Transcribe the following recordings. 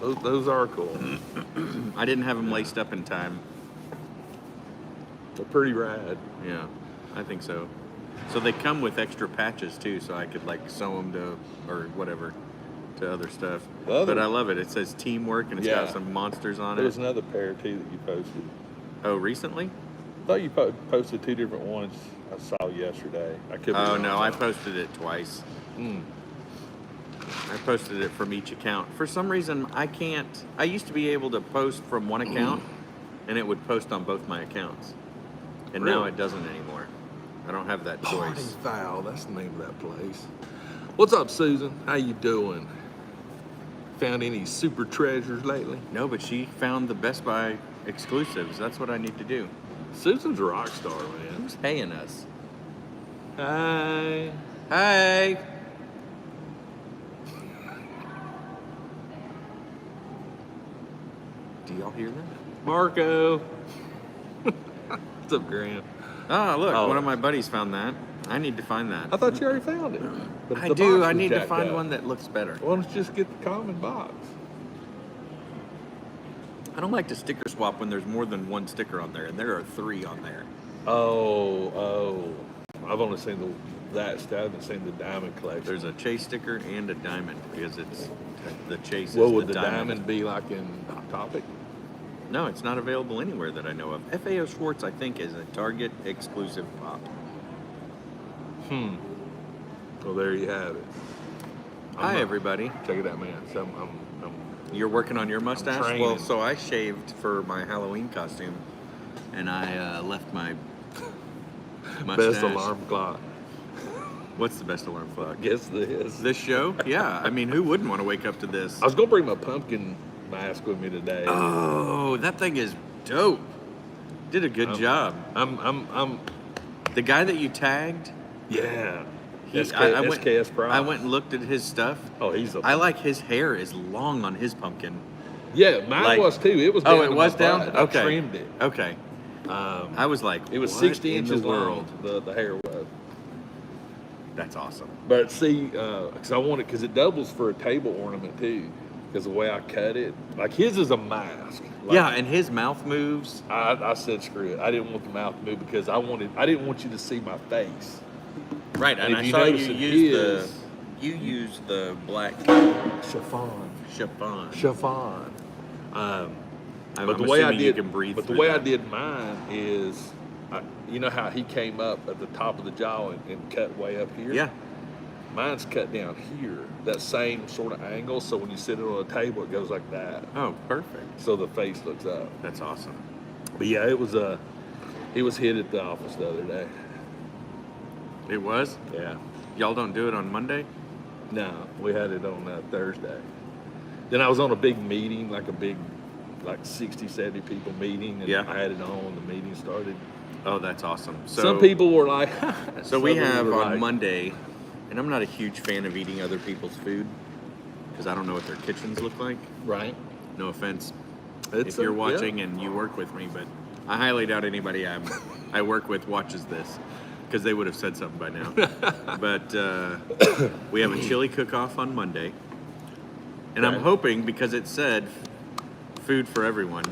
Those are cool. I didn't have them laced up in time. They're pretty rad. Yeah, I think so. So they come with extra patches too, so I could like sew them to, or whatever, to other stuff. But I love it. It says teamwork and it's got some monsters on There was it. another pair too that you posted. Oh, recently? I thought you posted 2 different ones. I saw yesterday. I could. Oh no, I posted it twice. Hmm. I posted it from each account. For some reason, I can't. I used to be able to post from one account, and it would post on both my accounts. And now it doesn't anymore. I don't have that Party choice. Foul, that's the name of that place. What's up, Susan? How you doing? Found any super treasures lately? No, but she found the Best Buy exclusives. That's what I need to do. Susan's a rock star, man. Who's paying us? Hi. Hey! Do y'all hear that? Marco. What's up, Grant? Oh, look, one of my buddies found that. I need to find that. I thought you already found it. But I the do. box I was need to jacked find up. one that looks better. Why don't you just get the common box? I don't like to sticker swap when there's more than one sticker on there, and there are 3 on there. Oh. I've only seen that stuff. I haven't seen the diamond collection. There's a Chase sticker and a diamond because it's the Chase is What would the the diamond be like in Hot Topic? No, it's not available anywhere that I know of. FAO Schwartz, I think, is a Target exclusive pop. Well, there you have it. Hi, everybody. Check it out, man. So You're working on your mustache? training. Well, so I shaved for my Halloween costume, and I left my mustache. best alarm clock. What's the best alarm clock? Guess this. This show? Yeah. I mean, who wouldn't want to wake up to this? I was gonna bring my pumpkin mask with me today. Oh, that thing is dope. Did a good job. I'm. The guy that you tagged, Yeah. SKS Props. I went and looked at his stuff. Oh, he's a. I like his hair is long on his pumpkin. Yeah, mine was too. It was. Down Oh, it to was my down? butt. Okay. I trimmed it. Okay. I was like, It was what 60 in inches the world? long. The hair was. That's awesome. But see, because I want it, because it doubles for a table ornament too. Because the way I cut it, like his is a mask. Like, Yeah, and his mouth moves. I said screw it. I didn't want the mouth to move because I didn't want you to see my face. Right, and if I you saw you notice use the black Chiffon. chiffon. But the way I assuming did, you can breathe but the through way I that. did mine is, you know how he came up at the top of the jaw and cut way up here. Yeah. Mine's cut down here, that same sort of angle. So when you sit it on a table, it goes like that. Oh, perfect. So the face looks up. That's awesome. But yeah, it was hit at the office the other day. It was? Yeah. Y'all don't do it on Monday? No, we had it on Thursday. Then I was on a big meeting, like 60, 70 people meeting, and Yeah. I had it on when the meeting started. Oh, that's awesome. So, Some people were like, So we some have were on like, Monday, and I'm not a huge fan of eating other people's food because I don't know what their kitchens look like. right? No offense It's if you're yeah. watching and you work with me, but I highly doubt anybody I work with watches this because they would have said something by now. But we have a chili cook-off on Monday, and I'm Okay. hoping, because it said food for everyone,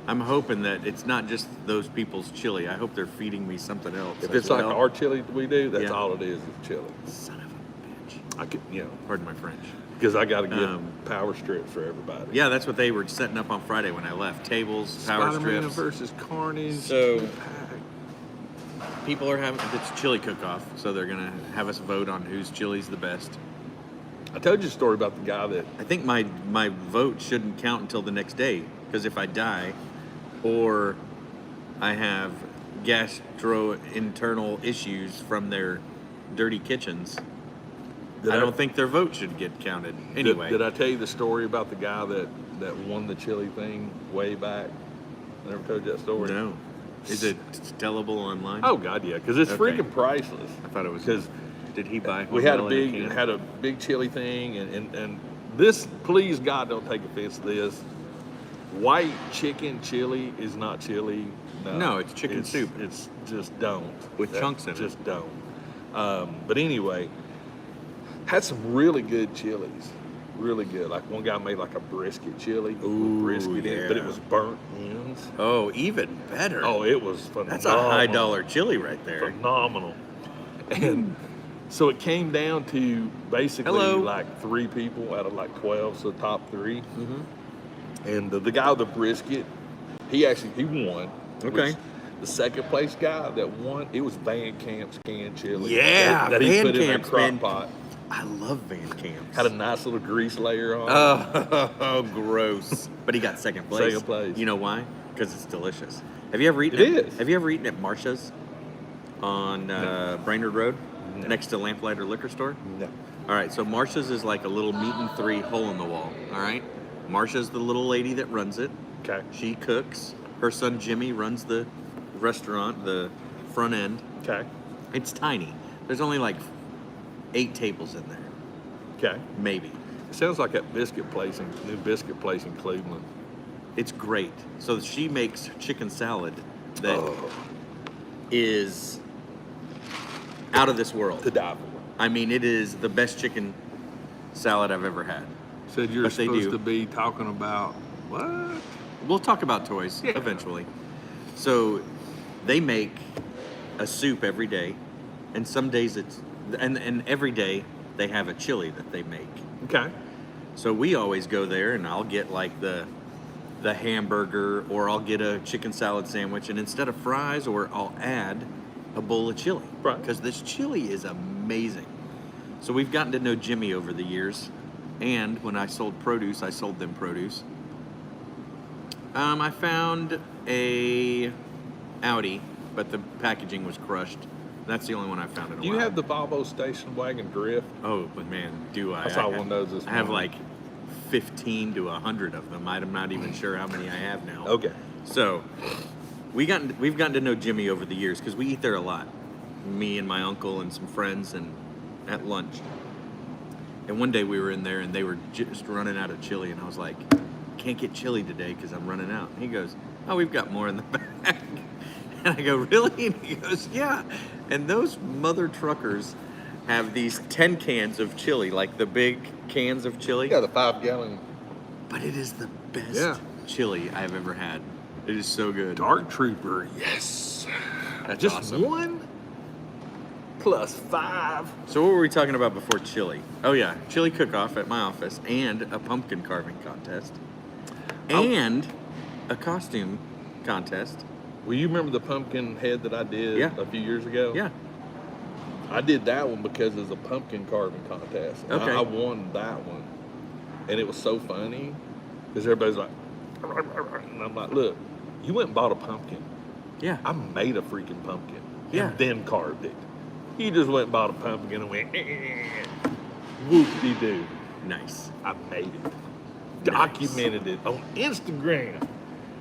I'm hoping that it's not just those people's chili. I hope they're feeding me something else. If as it's like well. our chili that we do, that's Yeah. all it is chili. Son of a bitch. I could, Pardon my French. because I got to get Um, power strips for everybody. Yeah, that's what they were setting up on Friday when I left. Tables, power Spider-Man strips. versus Carnage. So- two-pack. People are having, it's chili cook-off, so they're going to have us vote on whose chili's the best. I told you a story about the guy that I think my vote shouldn't count until the next day, because if I die or I have gastrointestinal issues from their dirty kitchens, I don't think their vote should get counted. Anyway. Did I tell you the story about the guy that won the chili thing way back? I never told you that story. No. Is it tellable online? Oh God, yeah, because it's Okay. freaking priceless. I thought it was. Because Did he buy? we had a Hormel in can? big chili thing, and this, please God, don't take offense to this. White chicken chili is not chili. No, it's chicken soup. It's just don't With chunks in it. Just don't. But anyway, had some really good chilies. really good. Like one guy made like a brisket chili Ooh, with brisket in it, but it yeah. was burnt ends. Oh, even better. Oh, it was phenomenal. That's a high dollar chili right there. Phenomenal. And so it came down to basically Hello. like 3 people out of like 12, so top 3. Mm-hmm. And the guy with the brisket, he won. Okay. The second place guy that won, it was Van Camp's canned chili. Yeah, that he Van put in a Camp's, crock man. pot. I love Van Camp's. Had a nice little grease layer on Oh, gross. But he got second place. Second place. You know why? Because it's delicious. Have you ever eaten It is. Have you ever eaten at Marsha's on Brainerd Road, No. next to Lamplighter Liquor Store? No. All right, so Marsha's is like a little meat and 3 hole in the wall. All right, Marsha's the little lady that runs it. Okay. She cooks. Her son Jimmy runs the restaurant, the front end. Okay. It's tiny. There's only like 8 tables in there, Okay. maybe. It sounds like that new biscuit place in Cleveland. It's great. So she makes chicken salad that is out of this world. To die for. I mean, it is the best chicken salad I've ever had. Said you're But they supposed do. to be talking about what? We'll talk about toys Yeah. eventually. So they make a soup every day, and some days and every day they have a chili that they make. Okay. So we always go there, and I'll get like the hamburger, or I'll get a chicken salad sandwich, and instead of fries, or I'll add a bowl of chili. Right. Because this chili is amazing. So we've gotten to know Jimmy over the years, and when I sold produce, I sold them produce. I found a Audi, but the packaging was crushed. That's the only one I found in a Do you while. have the Volvo station wagon drift? Oh, but man, do I? I saw one of those this I have morning. like 15 to 100 of them. I'm not even sure how many I have now. Okay. So we've gotten to know Jimmy over the years because we eat there a lot. Me and my uncle and some friends, and at lunch. And one day we were in there and they were just running out of chili, and I was like, "Can't get chili today because I'm running out." And he goes, "Oh, we've got more in the back." And I go, "Really?" And he goes, "Yeah." And those mother truckers have these 10 cans of chili, like the big cans of chili. Yeah, the 5-gallon But it is the best Yeah. chili I've ever had. It is so good. Dark Trooper. Yes. That's Just awesome. 1 plus 5. So what were we talking about before chili? Oh yeah, chili cook-off at my office, and a pumpkin carving contest, and a costume contest. Well, you remember the pumpkin head that I did Yeah. a few years ago? Yeah. I did that one because it was a pumpkin carving contest. And Okay. I won that one. And it was so funny because everybody's like, and I'm like, look, you went and bought a pumpkin. Yeah. I made a freaking pumpkin. Yeah. And then carved it. You just went and bought a pumpkin and went, whoop-de-doo. Nice. I made it. Nice. Documented it on Instagram.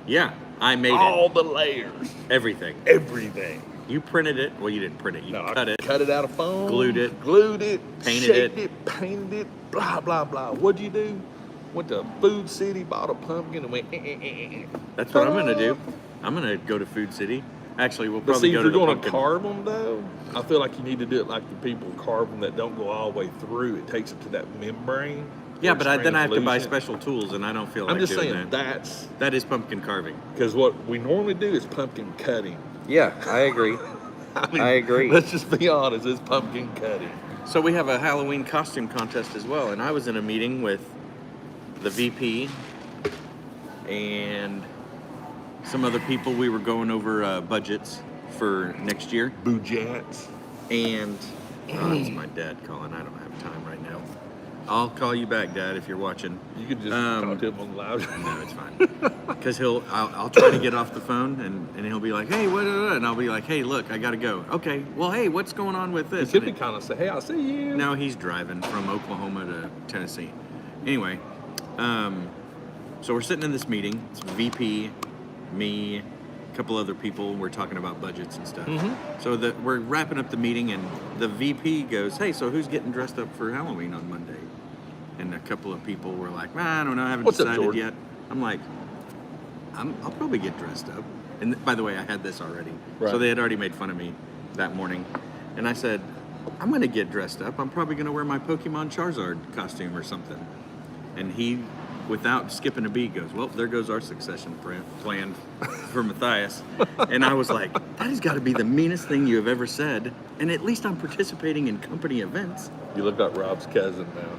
Yeah, I made All the layers. everything. Everything. You printed it. Well, you didn't print it. You cut it. Cut it out of foam. Glued it. Painted Painted it. Painted it. Blah, blah, blah. What'd you do? Went to Food City, bought a pumpkin, and went, That's what I'm gonna do. I'm gonna go to Food City. Actually, we'll But probably see, go if to you're the going to pumpkin. carve them, though, I feel like you need to do it like the people carve them that don't go all the way through. It takes it to that membrane. Yeah, where but it's then I have to buy translucent. special tools, and I don't feel like I'm just doing saying that. That is pumpkin carving. because what we normally do is pumpkin cutting. Yeah, I agree. I agree. Let's just be honest, it's pumpkin cutting. So we have a Halloween costume contest as well, and I was in a meeting with the VP and some other people. We were going over budgets for next year, Boojats. and it's my dad calling. I don't have time right now. I'll call you back, Dad, if you're watching. You could just talk to him on loud. No, it's fine. Because I'll try to get off the phone, and he'll be like, "Hey, what?" And I'll be like, "Hey, look, I gotta go." Okay, well, hey, what's going on with He this? could And be kind of say, hey, I'll see you. No, he's driving from Oklahoma to Tennessee. Anyway, so we're sitting in this meeting. It's VP, me, a couple other people. We're talking about budgets and stuff. So we're wrapping up the meeting, and the VP goes, "Hey, so who's getting dressed up for Halloween on Monday?" And a couple of people were like, "I don't know, I haven't What's up, decided Jordan?" yet." I'm like, I'll probably get dressed up. And by the way, I had this already. Right. So they had already made fun of me that morning. And I said, I'm going to get dressed up. I'm probably going to wear my Pokemon Charizard costume or something. And he, without skipping a beat, goes, well, there goes our succession plan for Matthias. And I was like, that has got to be the meanest thing you have ever said. And at least I'm participating in company events. You look like Rob's cousin now.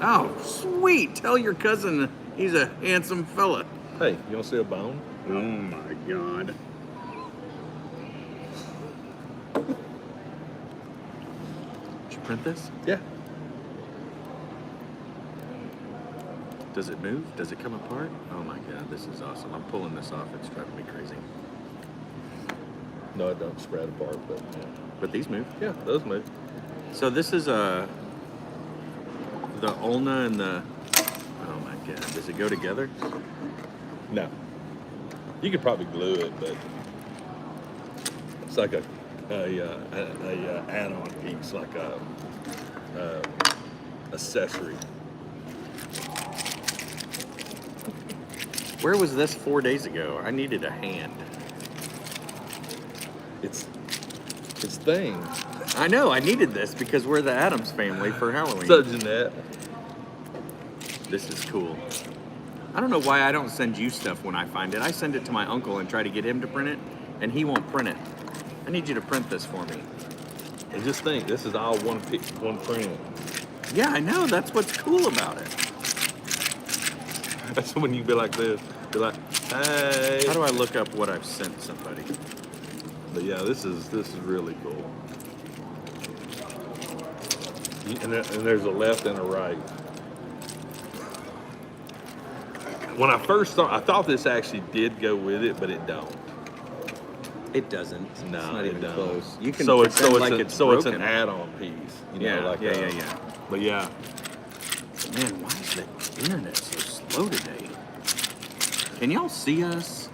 Oh, sweet. Tell your cousin he's a handsome fella. Hey, you want to see a bone? Oh, my God. Did you print this? Yeah. Does it move? Does it come apart? Oh my God, this is awesome. I'm pulling this off. It's driving me crazy. No, it don't spread apart, but yeah. But these move. Yeah, those move. So this is the ulna and the, oh my God, does it go together? No. You could probably glue it, but it's like a add-on piece, like a accessory. Where was this 4 days ago? I needed a hand. It's thing. I know, I needed this because we're the Addams family for Halloween. So Jeanette. This is cool. I don't know why I don't send you stuff when I find it. I send it to my uncle and try to get him to print it, and he won't print it. I need you to print this for me. And just think, this is all one print. Yeah, I know. That's what's cool about it. That's when you be like this. Be like, hey. How do I look up what I've sent somebody? But yeah, this is really cool. And there's a left and a right. When I first I thought this actually did go with it, but it don't. It doesn't. No, it's not it even don't. close. You can so it's pretend like it's it's an broken. add-on piece. You know, Yeah, like yeah. But yeah, Man, why is the internet so slow today? Can y'all see us?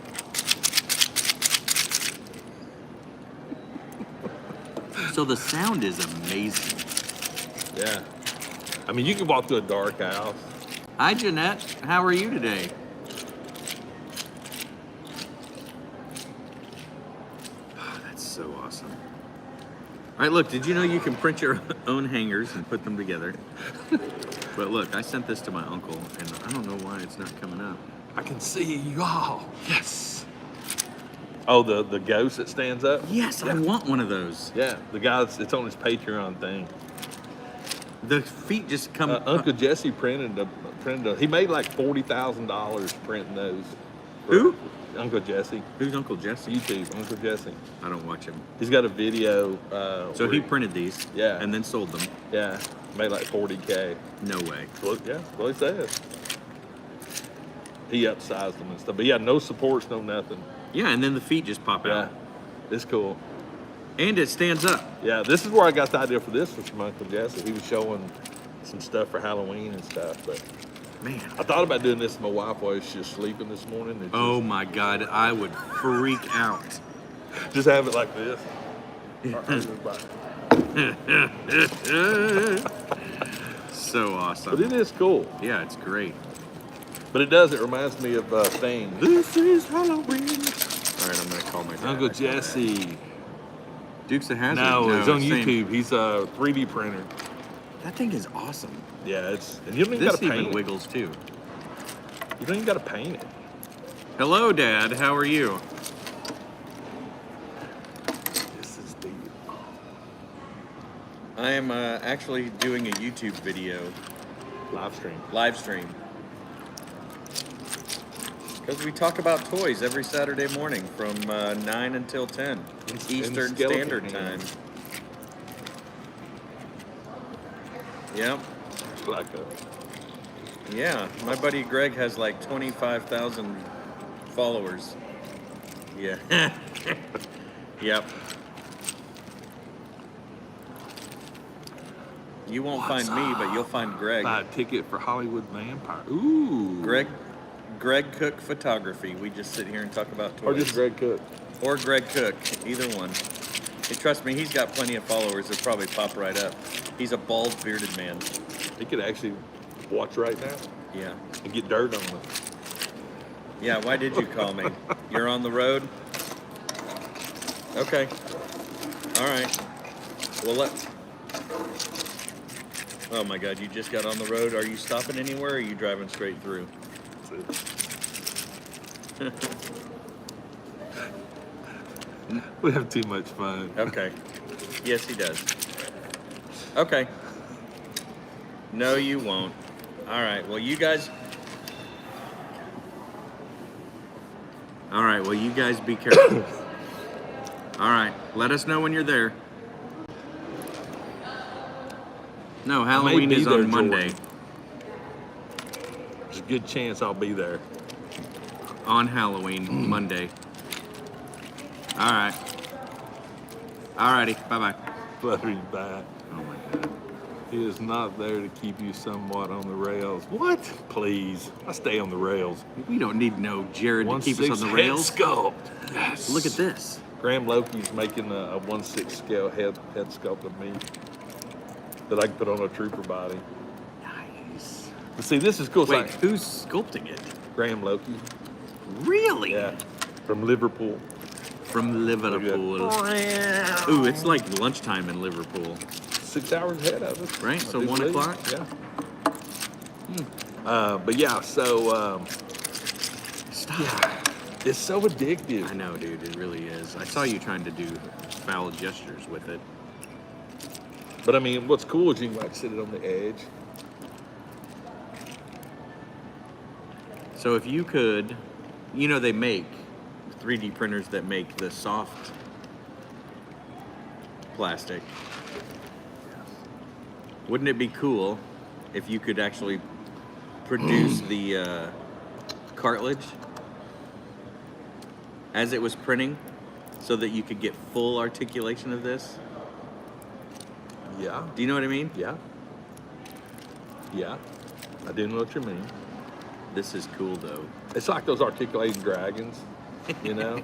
So the sound is amazing. yeah. I mean, you can walk through a dark house. Hi, Jeanette. How are you today? Oh, that's so awesome. All right, look, did you know you can print your own hangers and put them together? But look, I sent this to my uncle, and I don't know why it's not coming up. I can see you all. Yes. Oh, the ghost that stands up? Yes, Yeah. I want one of those. Yeah, the guy it's on his Patreon thing. The feet just come. Uncle Jesse printed he made like $40,000 printing those. Who? Uncle Jesse. Who's Uncle Jesse? YouTube, Uncle Jesse. I don't watch him. He's got a video. So where he printed these, Yeah. and then sold them. Yeah, made like 40K. No way. Well, yeah, that's what he says. He upsized them and stuff. But yeah, no supports, no nothing. Yeah, and then the feet just pop Yeah, out, it's cool. and it stands up. Yeah, this is where I got the idea for this was from Uncle Jesse. He was showing some stuff for Halloween and stuff. But Man. I thought about doing this to my wife while she was sleeping this morning. And Oh my God, I would freak out. just have it like this. So awesome. But it is cool. Yeah, it's great. But it does. It reminds me of Thing. This is Halloween. All right, I'm gonna call my dad. Uncle I call my dad. Jesse. Dukes of Hazzard. No, it's on same. YouTube. He's a 3D printer. That thing is awesome. Yeah, and you don't even This got to even paint it. wiggles too. You don't even got to paint it. Hello, Dad. How are you? This is the I am actually doing a YouTube video live stream. Because we talk about toys every Saturday morning from 9 until 10 Eastern skeleton Standard Time. hands. Yep. Like a Yeah. My buddy Greg has like 25,000 followers. Yeah. Yep. You won't What's find me, but you'll find Greg. buy a ticket for Hollywood Vampire. Ooh. Greg Cook Photography. We just sit here and talk about toys. Or just Greg Cook. Or Greg Cook, either one. Hey, trust me, he's got plenty of followers. They'll probably pop right up. He's a bald, bearded man. He could actually watch right now Yeah. and get dirt on it. Yeah, why did you call me? You're on the road? Okay. All right. Well, Oh my God, you just got on the road. Are you stopping anywhere or are you driving straight through? We have too much fun. Okay. Yes, he does. Okay. No, you won't. All right. Well, you guys. All right. Well, you guys be careful. All right. Let us know when you're there. No, Halloween be is there, on Monday. Jordan. There's a good chance I'll be there. On Halloween, Monday. All right. All righty. Bye-bye. Love you back. Oh, my God. He is not there to keep you somewhat on the rails. What? Please. I stay on the rails. We don't need no Jared to keep us on the 1/6 rails. Head sculpt. Yes. Look at this. Graham Loki's making a 1/6 scale head sculpt of me that I can put on a trooper body. Nice. But see, this is cool. Wait, So who's sculpting it? Graham Loki. Really? Yeah. From Liverpool. From Liverpool. Ooh, it's like lunchtime in Liverpool. 6 hours ahead of us. Right? I So do 1 believe. o'clock? Yeah. But yeah, so Stop. it's so addictive. I know, dude. It really is. I saw you trying to do foul gestures with it. But I mean, what's cool is you can like sit it on the edge. So if you could, you know, they make 3D printers that make the soft plastic. Wouldn't it be cool if you could actually produce the cartilage as it was printing so that you could get full articulation of this? Yeah. Do you know what I mean? Yeah. Yeah. I do know what you mean. This is cool though. It's like those articulating dragons, you know?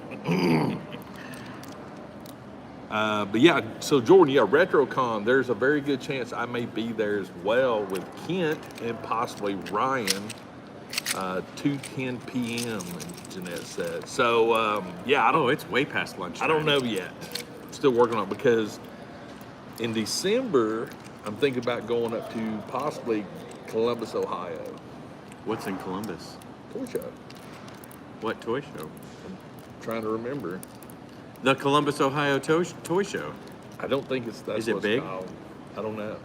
But yeah, so Jordan, yeah, RetroCon, there's a very good chance I may be there as well with Kent and possibly Ryan, 2:10 p.m., Jeanette said. So, yeah, Oh, it's way past lunch. I don't know yet. Still working on it because in December, I'm thinking about going up to possibly Columbus, Ohio. What's in Columbus? Toy show. What toy show? I'm trying to remember. The Columbus, Ohio toy show. I don't think that's Is it what big? it's called. I don't know.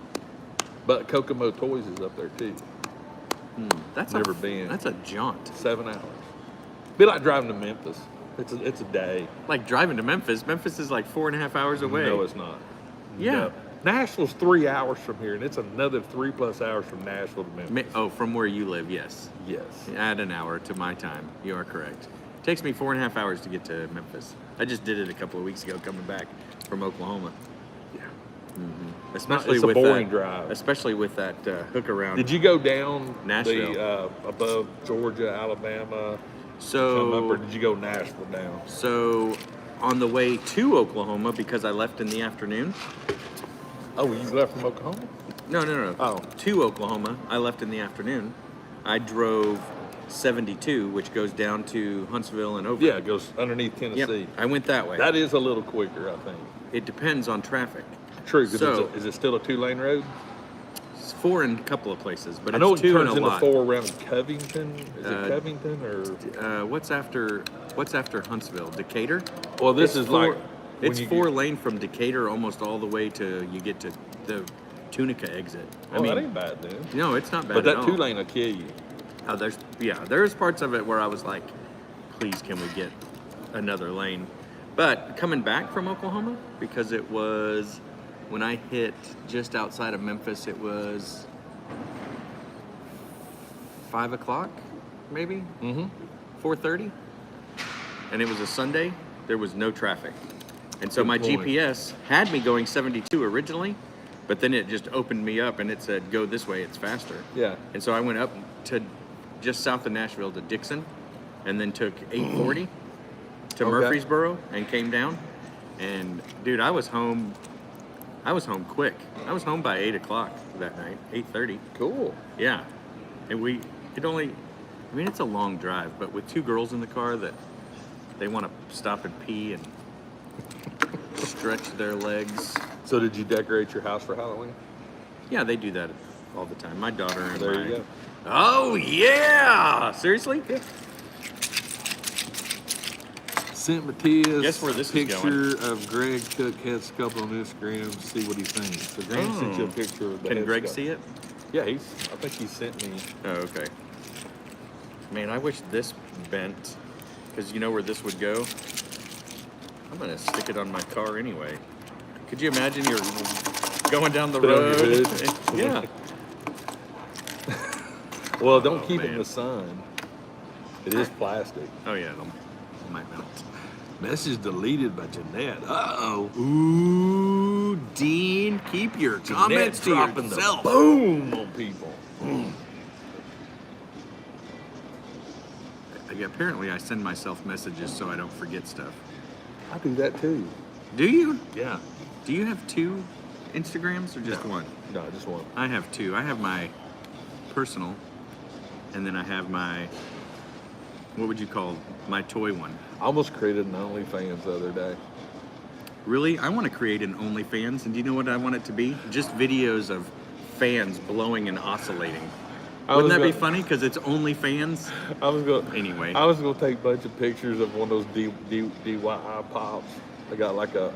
But Kokomo Toys is up there too. That's Never been. That's a jaunt. 7 hours. Be like driving to Memphis. It's a day. Like driving to Memphis. Memphis is like 4.5 hours away. No, it's not. Yeah. No. Nashville's 3 hours from here, and it's another 3+ hours from Nashville to Memphis. Oh, from where you live, yes. Yes. Add an hour to my time. You are correct. Takes me 4.5 hours to get to Memphis. I just did it a couple of weeks ago coming back from Oklahoma. Yeah. Especially It's a with boring that, drive. Especially with that hook around. Did you go down Nashville. the above Georgia, Alabama, So come up, or did you go Nashville down? So on the way to Oklahoma, because I left in the afternoon. Oh, you left from Oklahoma? No. Oh. To Oklahoma, I left in the afternoon. I drove 72, which goes down to Huntsville and over. Yeah, it goes underneath Tennessee. Yep. I went that way. That is a little quicker, I think. It depends on traffic. True, because So- is it still a 2-lane road? It's 4 in a couple of places, but I know it's it 2 in turns a into lot. 4 around Covington. Is it Uh, Covington or? What's after Huntsville? Decatur? Well, this It's is like. when It's you 4 get- lane from Decatur almost all the way to you get to the Tunica exit. Oh, that ain't bad then. No, it's not bad But at that all. 2-lane will kill you. Oh, there's parts of it where I was like, please, can we get another lane? But coming back from Oklahoma, because it was when I hit just outside of Memphis, it was 5 o'clock, maybe Mm-hmm. 4:30, and it was a Sunday. There was no traffic, and so Good my point. GPS had me going 72 originally, but then it just opened me up and it said go this way, it's faster. Yeah. And so I went up to just south of Nashville to Dixon, and then took 840 to Okay. Murfreesboro and came down. And dude, I was home quick. I was home by 8 o'clock that night, 8:30. Cool. Yeah. And it's a long drive, but with 2 girls in the car that they want to stop and pee and stretch their legs. So did you decorate your house for Halloween? Yeah, they do that all the time. My daughter and There my... you go. Oh, yeah! Seriously? Yeah. Sent Matthias Guess where this is picture of Greg Cook head sculpt on Instagram to see what he thinks. So Graham sent you a picture of the Can head Greg sculpt. see it? Yeah, I think he sent me. Oh, okay. Man, I wish this bent, because you know where this would go? I'm going to stick it on my car anyway. Could you imagine you're going down the Put it on your road? hood. Yeah. Well, don't Oh, keep it in man. the sun. It is plastic. Oh, yeah. It might melt. Message deleted by Jeanette. Uh-oh. Ooh, Dean, keep your comments to dropping yourself. the boom on people. Apparently, I send myself messages so I don't forget stuff. I do that too. Do you? Yeah. Do you have 2 Instagrams or just No. one? No, just one. I have 2. I have my personal, and then I have my, what would you call my toy one? I almost created an OnlyFans the other day. Really? I want to create an OnlyFans, and do you know what I want it to be? Just videos of fans blowing and oscillating. Wouldn't that be funny? Because it's OnlyFans. I was going. Anyway. I was going to take a bunch of pictures of one of those DIY pops. I got like a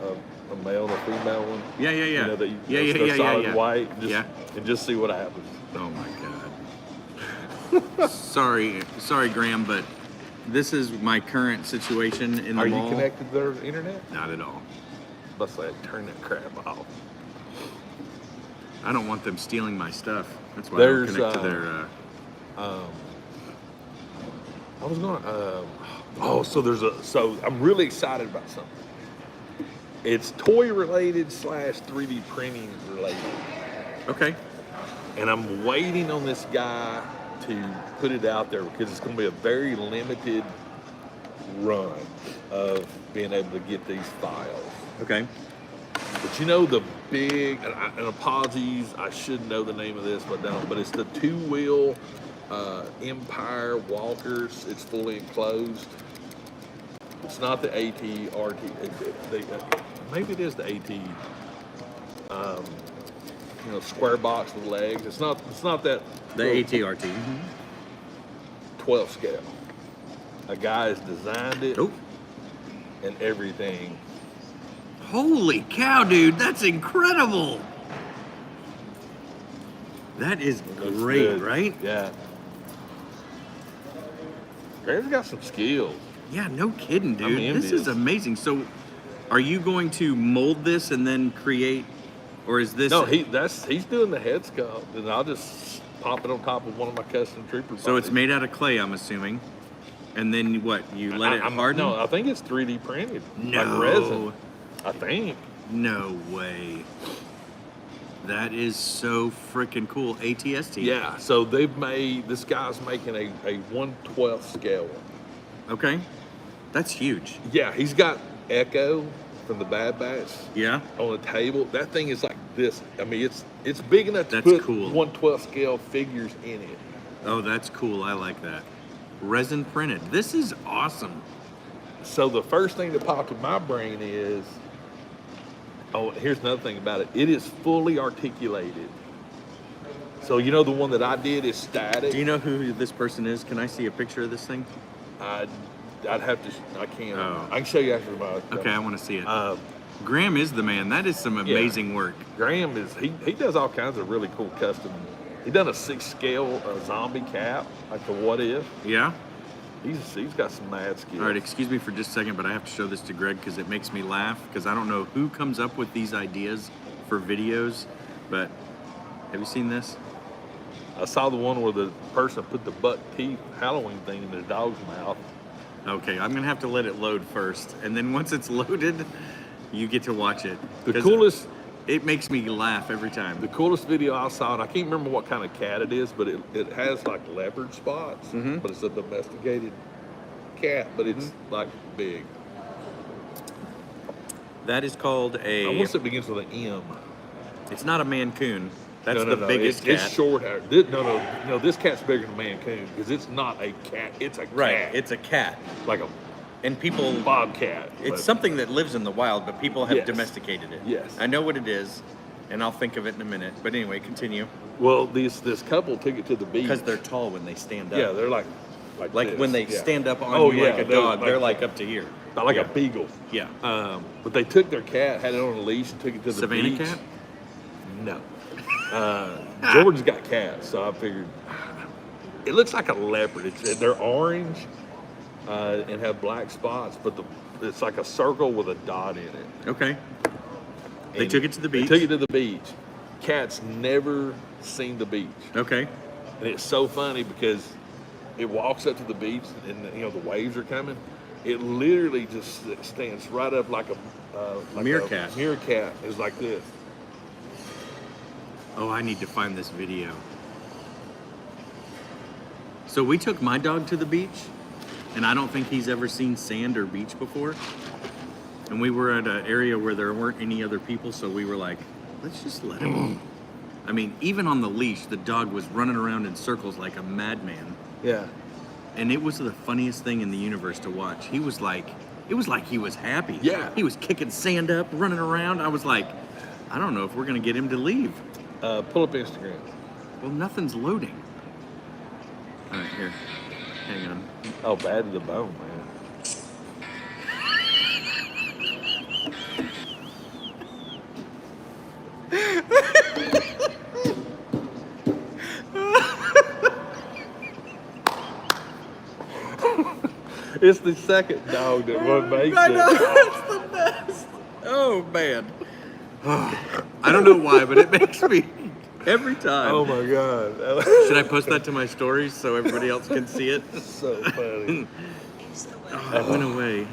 male and a female one. Yeah. You know, that Yeah. solid white. And just see what happens. Oh my God. sorry, Graham, but this is my current situation in the Are mall. you connected to their internet? Not at all. Let's say turn that crap off. I don't want them stealing my stuff. That's why There's, I don't connect to their. I was going to. So I'm really excited about something. It's toy related / 3D printing related. Okay. And I'm waiting on this guy to put it out there because it's going to be a very limited run of being able to get these files. Okay. But you know the big, and apologies, I should know the name of this, but I don't. But it's the 2-wheel Empire Walkers. It's fully enclosed. It's not the AT-RT. Maybe it is the AT. Square box with legs. It's not that. The ATRT. 12 scale. A guy has designed it Oh. and everything. Holy cow, dude! That's incredible. That is Looks great, good. right? Yeah. Graham's got some skills. Yeah, no kidding, dude. I'm This is envious. amazing. So, are you going to mold this and then create, or is this? No, he's doing the head sculpt, and I'll just pop it on top of one of my custom trooper. So it's bodies. made out of clay, I'm assuming, and then what? You let it harden? No, I think it's 3D printed. No. Like resin. I think. No way. That is so freaking cool. ATST. Yeah. So this guy's making a 1/12 scale one. Okay. That's huge. Yeah, he's got Echo from the Bad Batch Yeah. on the table. That thing is like this. I mean, it's big enough to That's put cool. 1/12 scale figures in it. Oh, that's cool. I like that. Resin printed. This is awesome. So the first thing that popped in my brain is, here's another thing about it. It is fully articulated. So the one that I did is static. Do you know who this person is? Can I see a picture of this thing? I'd have to. I can't. Oh. I can show you after my. Okay, I want to see it. Uh, Graham is the man. That is some amazing work. Graham is he does all kinds of really cool custom. He done a 6 scale zombie cap, like the What If. Yeah? He's got some mad skills. All right, excuse me for just a second, but I have to show this to Greg because it makes me laugh because I don't know who comes up with these ideas for videos, but have you seen this? I saw the one where the person put the buck teeth Halloween thing in their dog's mouth. Okay, I'm going to have to let it load first, and then once it's loaded, you get to watch it. The 'Cause coolest It makes me laugh every time. The coolest video I saw, and I can't remember what kind of cat it is, but it has like leopard spots, but it's a domesticated cat, but it's like big. That is called I a... want to say it begins with an M. It's not a Mancoon. That's No, the biggest cat. It's short hair. No, this cat's bigger than a Mancoon because it's not a cat. It's a Right, cat. it's a cat. like a And people... bobcat. It's but- something that lives in the wild, but people have Yes. domesticated it. Yes. I know what it is. And I'll think of it in a minute. But anyway, continue. Well, this couple took it to the beach. Because they're tall when they stand up. Yeah, they're like this. when they Yeah. stand up on you like a dog, they're like up to here. Like Yeah. a beagle. Yeah. But they took their cat, had it on a leash, and took it to the Savannah beach. cat? No. Jordan's got cats, so I figured it looks like a leopard. They're orange and have black spots, but it's like a circle with a dot in it. Okay. They And took it to the beach? They took it to the beach. Cat's never seen the beach. Okay. And it's so funny because it walks up to the beach and the waves are coming. It literally just stands right up like a Meerkat. A meerkat is like this. Oh, I need to find this video. So we took my dog to the beach, and I don't think he's ever seen sand or beach before. And we were at an area where there weren't any other people, so we were like, let's just let him. I mean, even on the leash, the dog was running around in circles like a madman. Yeah. And it was the funniest thing in the universe to watch. It was like he was happy. Yeah. He was kicking sand up, running around. I was like, I don't know if we're going to get him to leave. Pull up Instagram. Well, nothing's loading. All right, here. Hang on. Oh, bad to the bone, man. It's the second dog that one makes I know, it. it's the best. Oh, man. I don't know why, but it makes me every time. Oh my god. Should I post that to my stories so everybody else can see it? So funny. Oh, it went away.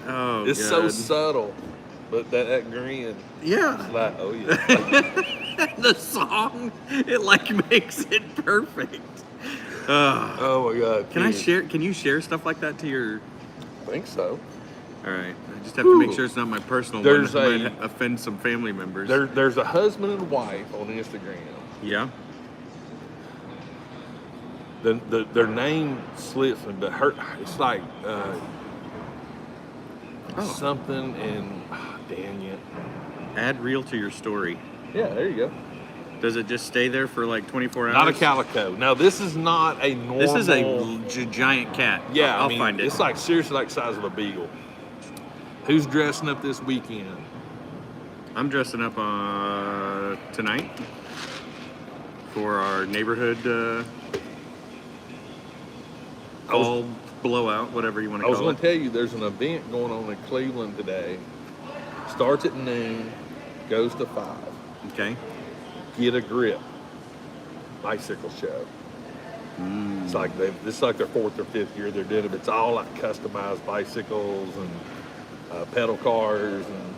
Oh, It's God. so subtle, but that grin. Yeah. It's like, oh yeah. The song, it like makes it perfect. Oh my god. Can I kids. share? Can you share stuff like that to your? I think so. All right. I just have to make sure it's not my personal There's one. It a- might offend some family members. There's a husband and wife on Instagram. Yeah. Their name slips me, but it's like something and dang it. Add reel to your story. Yeah, there you go. Does it just stay there for like 24 hours? Not a calico. Now this is not a normal. This is a giant cat. Yeah, I'll I mean, find it. It's like seriously like the size of a beagle. Who's dressing up this weekend? I'm dressing up tonight for our neighborhood fall blowout, whatever you want to I was call going it. to tell you there's an event going on in Cleveland today. Starts at noon, goes to 5. Okay. Get a grip. Bicycle show. It's like it's like their 4th or 5th year they're doing it. It's all like customized bicycles and pedal cars and.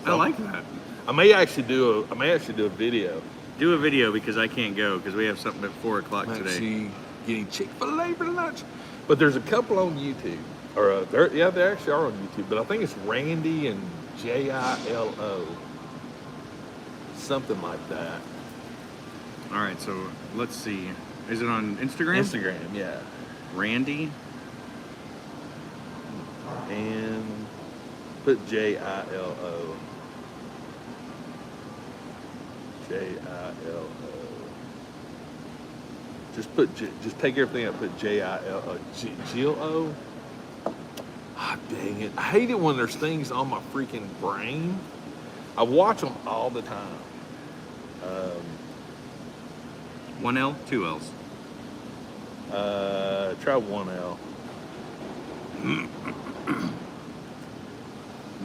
I like that. I may actually do a video. Do a video because I can't go because we have something at 4 o'clock today. Actually getting Chick-fil-A for lunch. But there's a couple on YouTube. Or they actually are on YouTube. But I think it's Randy and Jilo. Something like that. All right, so let's see. Is it on Instagram? Instagram, yeah. Randy. And put Jilo. Jilo. Just take everything out. Put Jilo. Jilo. Ah, dang it! I hate it when there's things on my freaking brain. I watch them all the time. 1 L, 2 L's. Try 1L.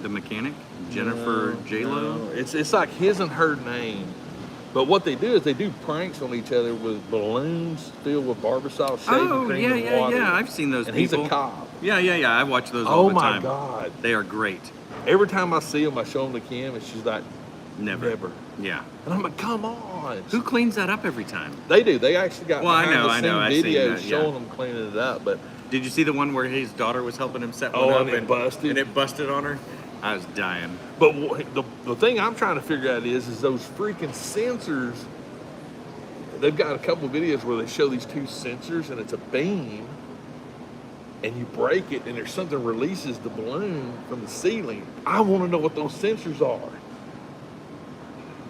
The mechanic, Jennifer J-Lo. No. It's like his and her name. But what they do is they do pranks on each other with balloons filled with barbasol, shaving Oh, cream, and yeah. water. I've seen those And people. he's a cop. Yeah. I watch those all Oh the my time. God. They are great. Every time I see them, I show them to Kim, and she's like, Never. never. Yeah. And I'm like, come on. Who cleans that up every time? They do. They actually got Well, I know, behind the scene I've seen videos that, yeah. showing them cleaning it up. But Did you see the one where his daughter was helping him set one Oh, up and it busted? And it busted on her? I was dying. the thing I'm trying to figure out is those freaking sensors. They've got a couple of videos where they show these two sensors, and it's a beam, and you break it, and there's something releases the balloon from the ceiling. I want to know what those sensors are.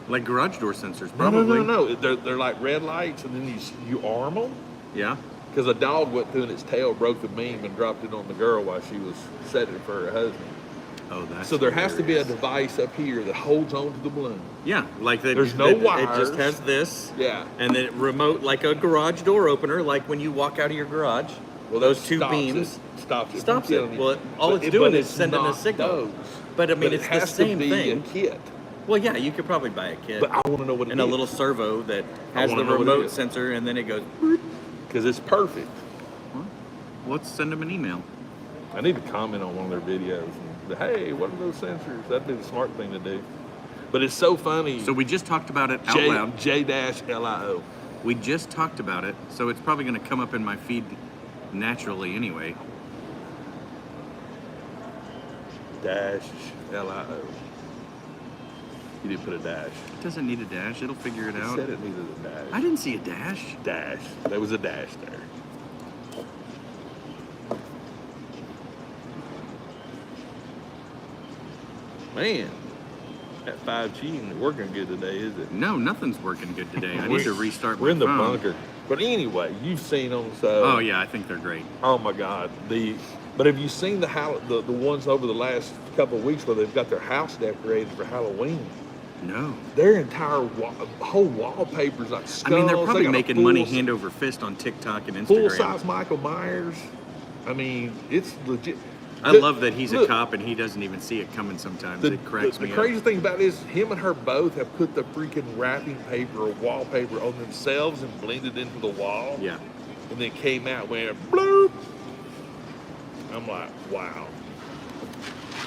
Like garage door sensors, No, probably. no. They're like red lights, and then you arm them. Yeah. Because a dog went through and its tail broke the beam and dropped it on the girl while she was setting it for her husband. Oh, that's So there has to be a hilarious. device up here that holds on to the balloon. Yeah, like that. There's no It wires. just has this. Yeah. And then remote, like a garage door opener, like when you walk out of your garage. Well, those that two stops beams. It. Stops it. Stops from it. killing you. Well, all But it's doing but is sending a not signal. those. But I mean, But it's it the has same to be thing. a kit. Well, yeah, you could probably buy a kit. But I want to know what it and is. a little servo that I has wanna the know what it remote is. sensor, and then it goes. Because it's perfect. Well, let's send them an email. I need to comment on one of their videos. And, hey, what are those sensors? That'd be the smart thing to do. But it's so funny. So we just talked about it out loud. J-LIO. We just talked about it, so it's probably going to come up in my feed naturally anyway. Dash LIO. You didn't put a dash. It doesn't need a dash. It'll figure it It out. said it needed a dash. I didn't see a dash. Dash. There was a dash there. Man, that 5G ain't working good today, is it? No, nothing's working good today. I need to restart my We're in the phone. bunker. But anyway, you've seen them, so. Oh yeah, I think they're great. Oh my God. But have you seen the ones over the last couple of weeks where they've got their house decorated for Halloween? No. Their entire whole wallpaper's like skulls. I mean, they're probably got a making money full- hand over fist on TikTok and Instagram. Full-size Michael Myers. I mean, it's legit. I love that he's a cop and he doesn't even see it coming sometimes. It cracks me The up. crazy thing about it is him and her both have put the freaking wrapping paper or wallpaper on themselves and blended into the wall. Yeah. And then came out went bloop. I'm like, wow.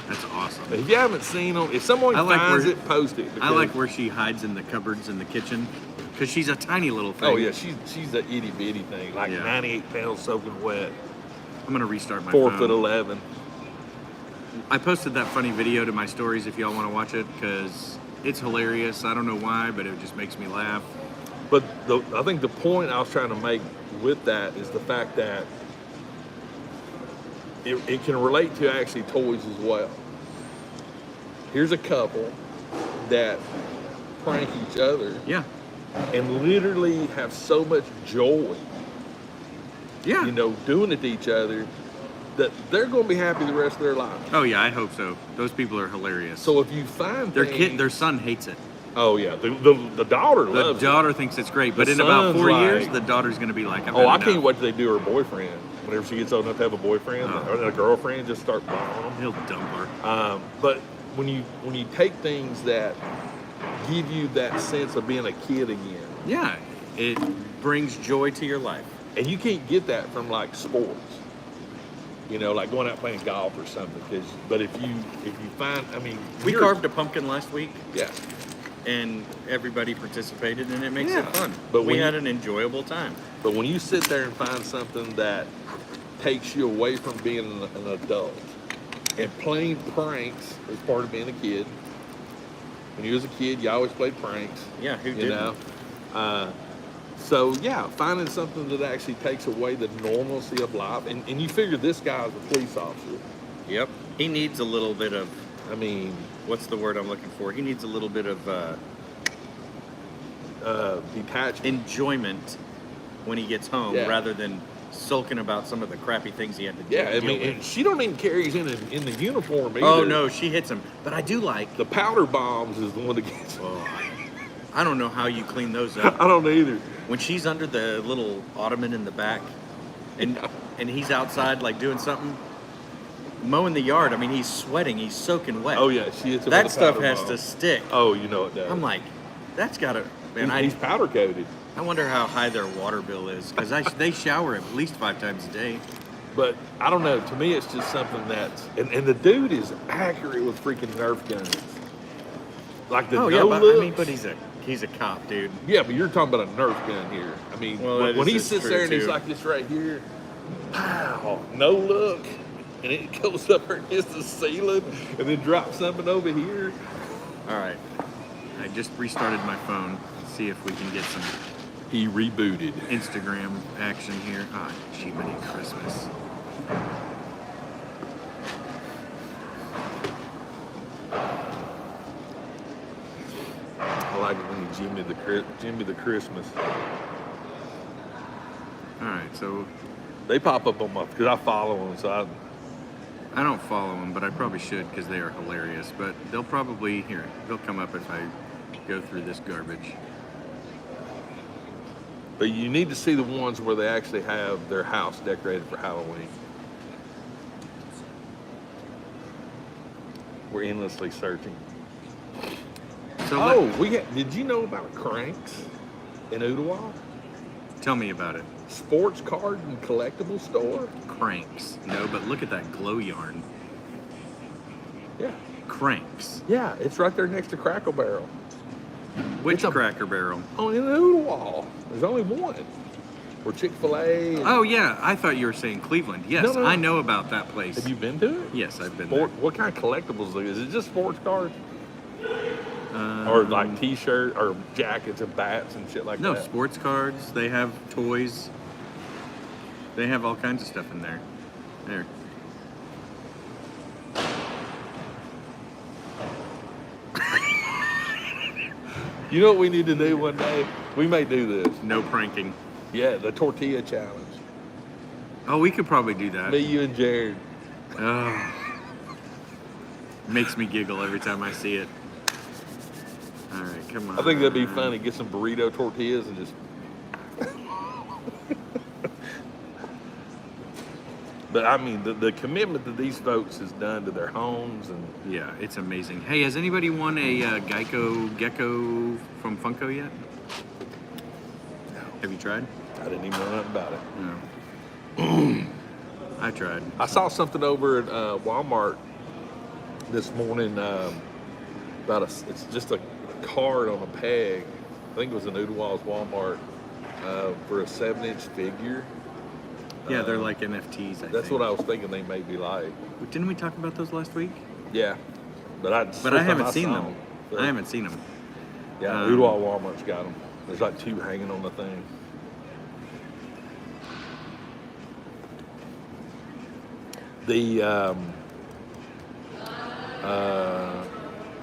That's awesome. If you haven't seen them, if someone I like finds where- it, post it. I because- like where she hides in the cupboards in the kitchen because she's a tiny little thing. Oh yeah, she's an itty bitty thing, like Yeah. 98 pounds soaking wet, I'm gonna restart my 4 phone. foot 11. I posted that funny video to my stories if y'all want to watch it because it's hilarious. I don't know why, but it just makes me laugh. But I think the point I was trying to make with that is the fact that it can relate to actually toys as well. Here's a couple that prank each other Yeah. and literally have so much joy, Yeah. you know, doing it to each other that they're going to be happy the rest of their life. Oh yeah, I hope so. Those people are hilarious. So if you find their son hates it. oh yeah, the daughter The loves it. daughter thinks it's great, but The in about son's 4 years, like- the daughter's gonna be like, I've Oh, I had can't enough. wait till they do her boyfriend. Whenever she gets old enough to have a boyfriend Oh. or a girlfriend, just start buying them. He'll dump her. But when you take things that give you that sense of being a kid again, Yeah, it brings joy to your life. and you can't get that from like sports, you know, like going out playing golf or something. But if you find, I mean, We you're- carved a pumpkin last week, yeah. and everybody participated, and it makes Yeah. it fun. But we when had you- an enjoyable time. But when you sit there and find something that takes you away from being an adult, and playing pranks is part of being a kid. When you was a kid, you always played pranks. Yeah, who You didn't? know? So yeah, finding something that actually takes away the normalcy of life, and you figure this guy is a police officer. Yep. He needs a little bit of, I mean, what's the word I'm looking for? He needs a little bit of detachment. enjoyment when he gets home, Yeah. rather than sulking about some of the crappy things he had to Yeah, I deal mean, with. and she don't even carry in the uniform either. Oh no, she hits him. But I do like. The powder bombs is the one that gets. Oh, I don't know how you clean those up. I don't either. When she's under the little ottoman in the back, and he's outside like doing something, mowing the yard. I mean, he's sweating. He's soaking wet. Oh yeah, she hits him That with a stuff powder has bomb. to stick. Oh, you know it does. I'm like, that's gotta. Man, he's powder coated. I wonder how high their water bill is because they shower at least 5 times a day. But I don't know. To me, it's just something that's and the dude is accurate with freaking Nerf guns. Like the Yeah, but looks. I mean, but he's a cop, dude. Yeah, but you're talking about a Nerf gun here. I mean, Well, that when he is sits true, there and he's too. like this right here, pow, no look, and it goes up against the ceiling and then drops something over here. All right, I just restarted my phone. See if we can get some He rebooted. Instagram action here. Ah, Jiminy Christmas. I like Jimmy the Christmas. All right, so They pop up on my because I follow them, so I don't follow them, but I probably should because they are hilarious. But they'll probably they'll come up if I go through this garbage. But you need to see the ones where they actually have their house decorated for Halloween. We're endlessly searching. So did you know about Cranks in Ooltewah? tell me about it. Sports card and collectible store? Cranks. No, but look at that glow yarn. Yeah. Cranks. Yeah, it's right there next to Crackle Barrel. Which It's a- Cracker Barrel? Oh, in Ooltewah. There's only one. Or Chick-fil-A. Oh yeah, I thought you were saying Cleveland. Yes, No, no, no. I know about that place. Have you been to it? Yes, I've been there. What kind of collectibles is it? Just sports cards? Or like T-shirts or jackets and bats and shit like No, that? sports cards. They have toys. They have all kinds of stuff in there. There. You know what we need to do one day? We may do this. No pranking. Yeah, the tortilla challenge. Oh, we could probably do that. Me, you, and Jared. Oh. Makes me giggle every time I see it. All right, come on. I think that'd be funny. Get some burrito tortillas and just. But I mean, the commitment that these folks has done to their homes and Yeah, it's amazing. Hey, has anybody won a Geico Gecko from Funko yet? Have you tried? I didn't even know nothing about it. No. I tried. I saw something over at Walmart this morning it's just a card on a peg. I think it was in Ooltewah's Walmart for a 7-inch figure. Yeah, they're like NFTs. That's what I was thinking they may be like. Didn't we talk about those last week? Yeah, but I haven't seen them. So, I haven't seen them. Yeah, Ooltewah Walmart's got them. There's like 2 hanging on the thing. The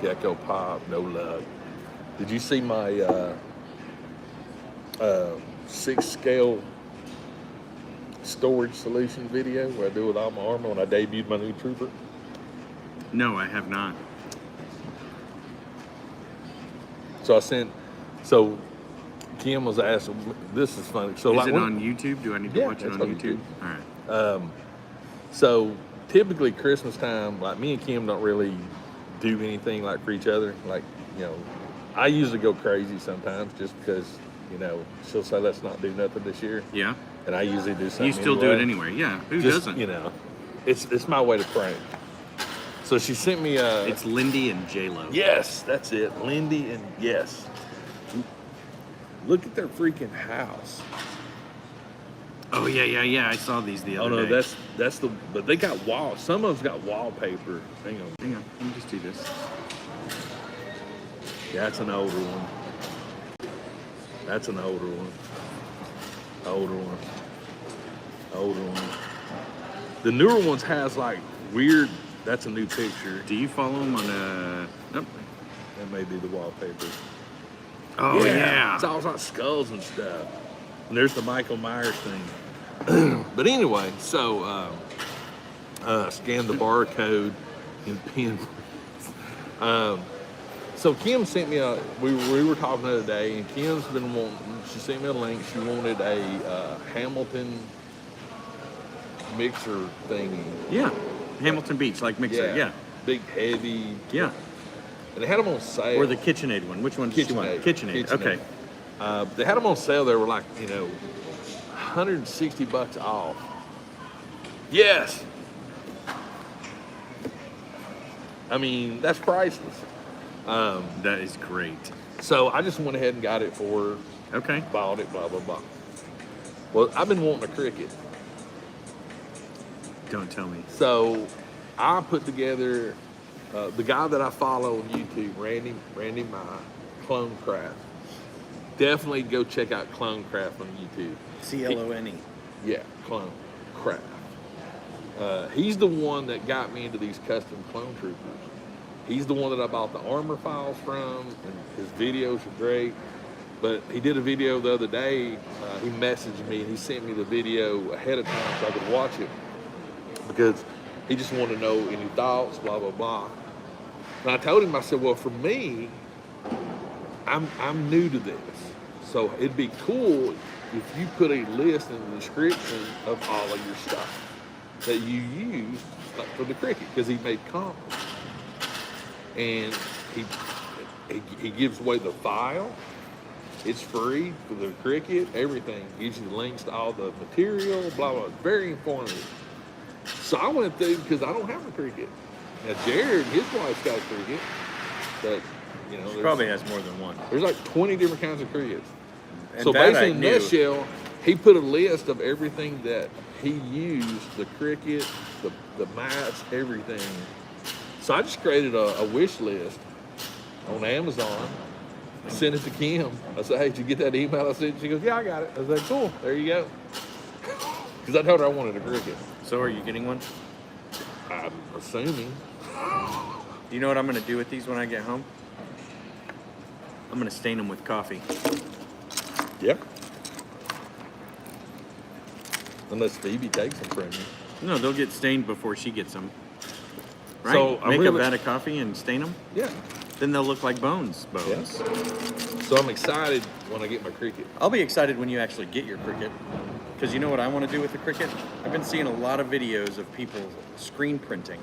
Gecko Pop, no luck. Did you see my 6-scale storage solution video where I do it with all my armor when I debuted my new trooper? No, I have not. So Kim was asking, this is funny. So Is like it on YouTube? Do I need to Yeah, watch it it's on on YouTube? YouTube. All right. So typically Christmas time, like me and Kim don't really do anything like for each other. Like, I usually go crazy sometimes just because, she'll say let's not do nothing this year. Yeah. And I usually do something. You still do it anyway. Yeah. Who Just, doesn't? It's my way to prank. So she sent me It's Lindy and J-Lo. yes, that's it. Lindy and yes. Look at their freaking house. Oh yeah. I saw these the other day. that's but they got some of them's got wallpaper. Hang on. Hang on. Let me just do this. Yeah, that's an older one. That's an older one. Older one. Older one. The newer ones has like weird. That's a new picture. Do you follow them on Nope. That may be the wallpaper. Oh yeah. It's all like skulls and stuff. And there's the Michael Myers thing. But anyway, so scan the barcode and pin. So Kim sent me we were talking the other day, and Kim's been she sent me a link. She wanted a Hamilton mixer thingy. Yeah. Hamilton Beach, like mixer. Yeah. Big, heavy. Yeah. And they had them on sale. Or the KitchenAid one. Which one did you want? KitchenAid. Okay. They had them on sale. They were like, $160 off. Yes. I mean, that's priceless. That is great. So I just went ahead and got it for her. Okay. Bought it, blah, blah, blah. Well, I've been wanting a Cricut. Don't tell me. So I put together the guy that I follow on YouTube, Randy My Clone Craft. Definitely go check out Clone Craft on YouTube. CLONE. Yeah, Clone Craft. He's the one that got me into these custom clone troopers. He's the one that I bought the armor files from, and his videos are great. But he did a video the other day. He messaged me and he sent me the video ahead of time so I could watch it because he just wanted to know any thoughts, blah blah blah. And I told him, I said, well, for me, I'm new to this, so it'd be cool if you put a list in the description of all of your stuff that you use for the Cricut, because he made comments and he gives away the file. It's free for the Cricut, everything. Gives you links to all the material, blah blah. It's very informative. So I went through because I don't have a Cricut. Now Jared, his wife's got a Cricut, but you know, She probably has more than one. there's like 20 different kinds of Cricuts. And So that basically, I in a knew. nutshell, he put a list of everything that he used, the Cricut, the mats, everything. So I just created a wish list on Amazon, sent it to Kim. I said, hey, did you get that email I sent? She goes, yeah, I got it. I was like, cool, there you go. Because I told her I wanted a Cricut. So are you getting one? I'm assuming. Do you know what I'm going to do with these when I get home? I'm going to stain them with coffee. Yep. Unless Phoebe takes them from you. No, they'll get stained before she gets them. Right? So, I'm Make really- a vat of coffee and stain them. Yeah. Then they'll look like bones. So I'm excited when I get my Cricut. I'll be excited when you actually get your Cricut. Because you know what I want to do with the Cricut? I've been seeing a lot of videos of people screen printing.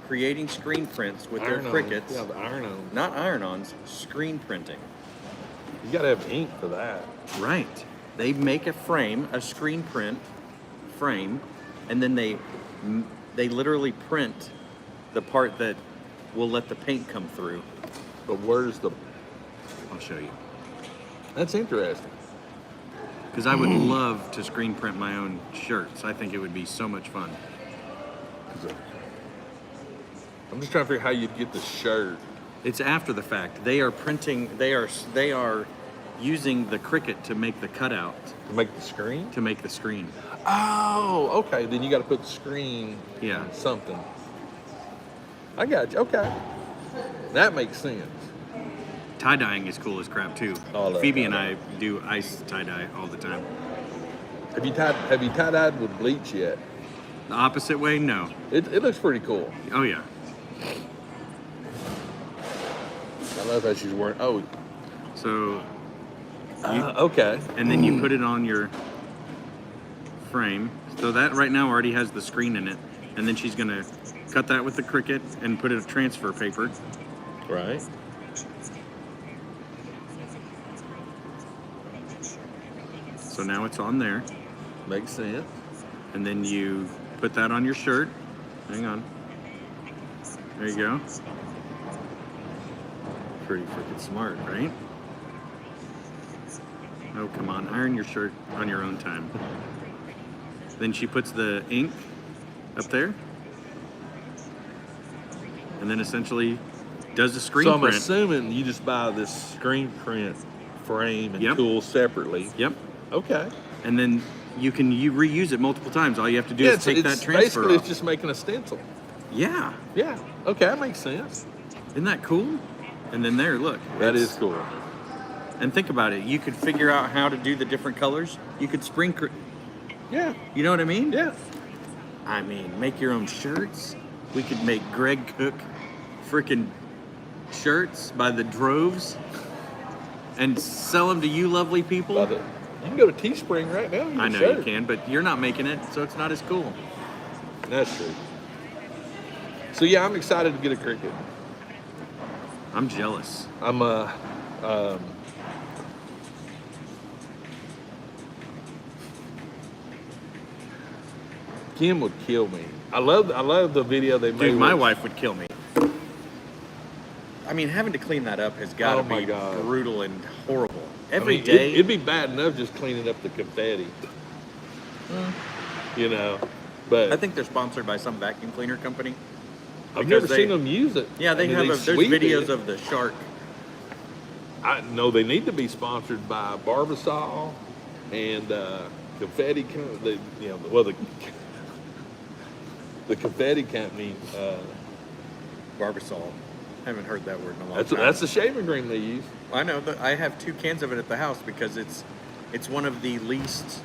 Creating screen prints with their Iron-on. Cricuts. Yeah, the iron-on. Not iron-ons, screen printing. You gotta have ink for that. Right. They make a frame, a screen print frame, and then they literally print the part that will let the paint come through. But where's the... I'll show you. That's interesting. Because I would love to screen print my own shirts. I think it would be so much fun. I'm just trying to figure out how you'd get the shirt. It's after the fact. They are printing. They are using the Cricut to make the cutout To make the screen? to make the screen. Oh, okay. Then you got to put the screen Yeah. on something. I got you. Okay. That makes sense. Tie dyeing is cool as crap too. Oh, I love Phoebe and I tie-dye. do ice tie dye all the time. Have you tie-dyed with bleach yet? The opposite way, no. It looks pretty cool. Oh yeah. I love how she's wearing... Oh, So, okay. and then you put it on your frame. So that right now already has the screen in it. And then she's gonna cut that with the Cricut and put it in transfer paper. Right. So now it's on there. Makes sense. And then you put that on your shirt. Hang on. There you go. Pretty freaking smart, right? Oh, come on. Iron your shirt on your own time. Then she puts the ink up there. And then essentially does a screen So I'm print. assuming you just buy this screen print frame and Yep. tool separately. Yep. Okay. And then you reuse it multiple times. All you have to do Yeah, is take that transfer basically off. it's just making a stencil. Yeah. Yeah. Okay, that makes sense. Isn't that cool? And then there, look. That it's- is cool. And think about it. You could figure out how to do the different colors. You could Yeah. you know what I mean? Yeah. I mean, make your own shirts. We could make Greg Cook freaking shirts by the droves and sell them to you lovely people. Love it. You can go to Teespring right now. and get I a know shirt. you can, but you're not making it, so it's not as cool. That's true. So yeah, I'm excited to get a Cricut. I'm jealous. I'm Kim would kill me. I love the video they made. Dude, my with- wife would kill me. I mean, having to clean that up has got to Oh my be God. brutal and horrible. I Every mean, day. it'd be bad enough just cleaning up the confetti. You know, but I think they're sponsored by some vacuum cleaner company. I've because never they- seen them use it. Yeah, they I mean, have. There's sweep videos it. of the shark. I know they need to be sponsored by Barbasol and confetti. The confetti company. Barbasol. Haven't heard that word in a long That's time. that's the shaving cream they use. I know that I have 2 cans of it at the house because it's one of the least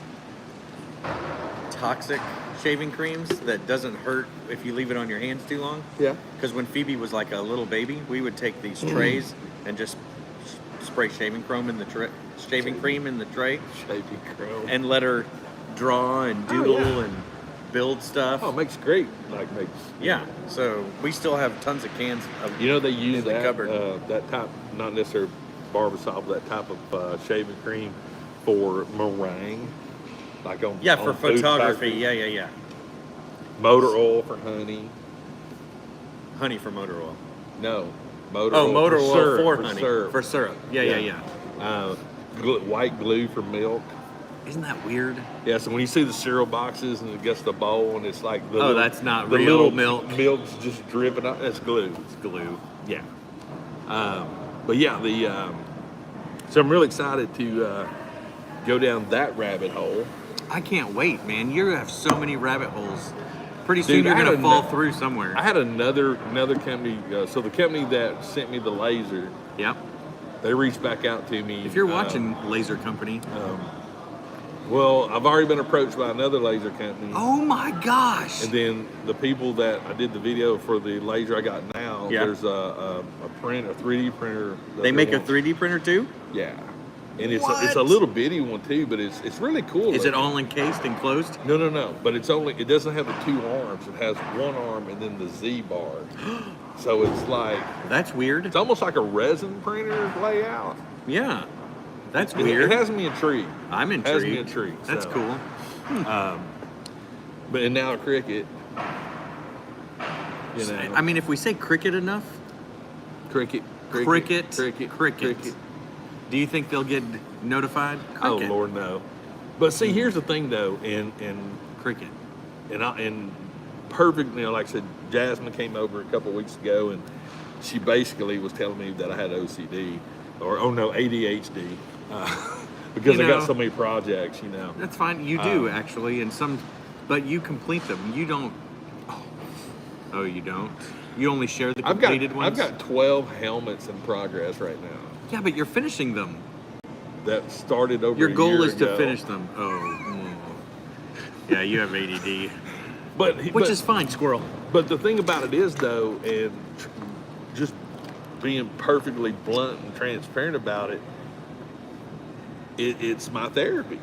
toxic shaving creams that doesn't hurt if you leave it on your hands too long. Yeah. Because when Phoebe was like a little baby, we would take these trays and just spray shaving cream in the tray, shaving cream in the tray, Shaving cream. and let her draw and doodle yeah. and build stuff. Oh, it makes great. Like makes. Yeah. So we still have tons of cans of. You know they use in the that cupboard. that type, not necessarily Barbasol, but that type of shaving cream for meringue, like on Yeah, on for food photography. factories. Yeah. Motor oil for honey. Honey for motor oil. No, motor Oh, oil motor for oil syrup, for honey. syrup. For syrup. Yeah. White glue for milk. Isn't that weird? Yeah, so when you see the cereal boxes and it gets the bowl and it's like the little, that's not the real little milk. Milk's just dripping out. That's glue. It's glue. Yeah. But yeah, so I'm really excited to go down that rabbit hole. I can't wait, man. You have so many rabbit holes. Pretty soon Dude, you're I gonna had fall ano- through somewhere. I had another company. So the company that sent me the laser, Yep. they reached back out to me. If you're watching Laser Company. Well, I've already been approached by another laser company. Oh my gosh. And then the people that I did the video for the laser I got now, Yeah. there's a 3D printer. that They make a want- 3D printer too? Yeah, and it's What? a little bitty one too, but it's really cool. Is it looking. all encased and closed? No. But it doesn't have the 2 arms. It has 1 arm and then the Z bar. So it's like That's weird. it's almost like a resin printer layout. Yeah. That's It- weird. It has me intrigued. I'm It has me intrigued. intrigued. That's so. cool. But and now Cricut. You know, I mean, if we say Cricut enough, Cricut. Cricket. Do you think they'll get notified? Oh Cricut. Lord, no. But see, here's the thing though, Cricket. and perfectly, like I said, Jasmine came over a couple weeks ago, and she basically was telling me that I had OCD, or ADHD, because You I know, got so many projects. You know. That's fine. You do actually, and but you complete them. You don't. Oh, you don't. You only share the completed ones. I've got 12 helmets in progress right now. Yeah, but you're finishing them. That started over. Your a goal year is to ago. finish them. Yeah, you have ADD, which is fine, squirrel. But the thing about it is, though, and just being perfectly blunt and transparent about it, it's my therapy.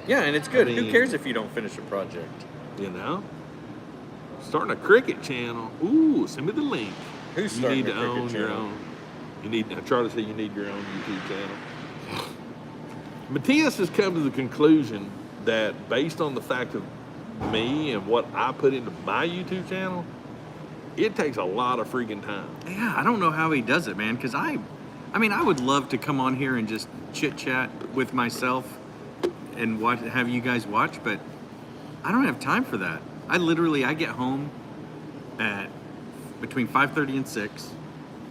Yeah, and it's good. I mean- Who cares if you don't finish a project? You know, starting a Cricut channel. Ooh, send me the link. Who's You starting need a to Cricut own your channel? own. You need. Charlie said you need your own YouTube channel. Matthias has come to the conclusion that based on the fact of me and what I put into my YouTube channel, it takes a lot of freaking time. Yeah, I don't know how he does it, man. Because I mean, I would love to come on here and just chit chat with myself and have you guys watch, but I don't have time for that. I get home at between 5:30 and 6.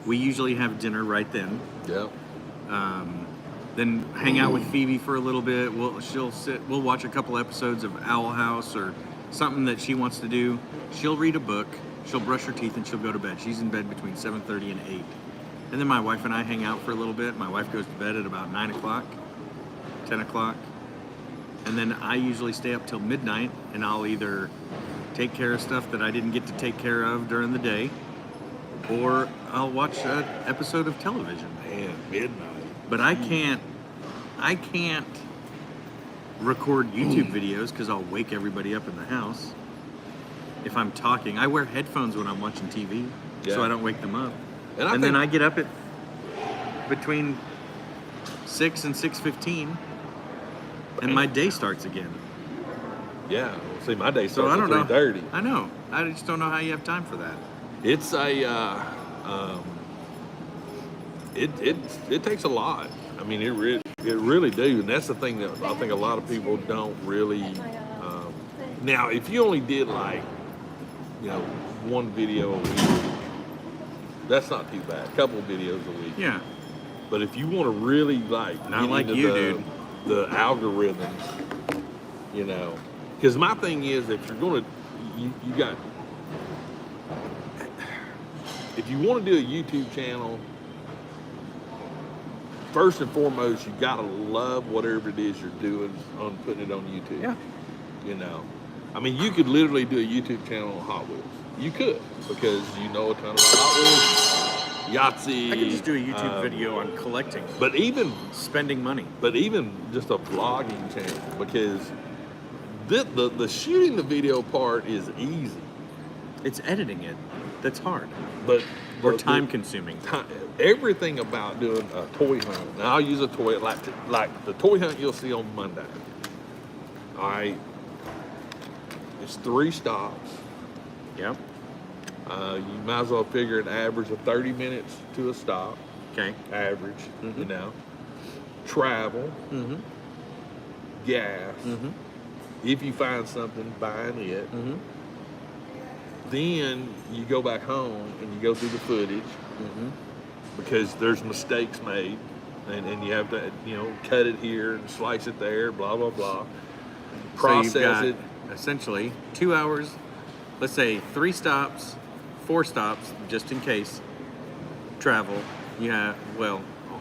We usually have dinner right then. Yeah. Then hang out with Phoebe for a little bit. We'll watch a couple episodes of Owl House or something that she wants to do. She'll read a book. She'll brush her teeth and she'll go to bed. She's in bed between 7:30 and 8. And then my wife and I hang out for a little bit. My wife goes to bed at about 9 o'clock, 10 o'clock. And then I usually stay up till midnight, and I'll either take care of stuff that I didn't get to take care of during the day, or I'll watch an episode of television. Man, midnight. But I can't record YouTube videos because I'll wake everybody up in the house. If I'm talking, I wear headphones when I'm watching TV, Yeah. so I don't wake them up. And And think, then I get up at between 6 and 6:15, and my day starts again. yeah. Well, see, my day So starts I don't know. at 3:30. I know. I just don't know how you have time for that. It's it takes a lot. I mean, it really do, and that's the thing that I think a lot of people don't really. Now, if you only did like, one video a week, that's not too bad. A couple of videos a week. Yeah. But if you want to really like, Not get like into you, dude. the algorithms, because my thing is, if you're gonna, you got. if you want to do a YouTube channel, first and foremost, you gotta love whatever it is you're doing on putting it on YouTube. Yeah. You know, I mean, you could literally do a YouTube channel on Hot Wheels. You could, because you know a ton about Hot Wheels, Yahtzee. I could just do a YouTube video on collecting, But even spending money. just a vlogging channel, because the shooting the video part is easy, It's editing it that's hard but or the- time consuming. everything about doing a toy hunt. Now I'll use a toy like the toy hunt you'll see on Monday. All right, it's 3 stops. Yep. You might as well figure an average of 30 minutes to a stop. Okay. Average, Mhm. you know. Travel, Mm-hmm. gas. Mm-hmm. If you find something, buying it. Mm-hmm. Then you go back home and you go through the footage, Mm-hmm. because there's mistakes made, and you have to, cut it here and slice it there, blah blah blah. Process so you've got it. essentially 2 hours, let's say 3 stops, 4 stops, just in case. Travel. You have,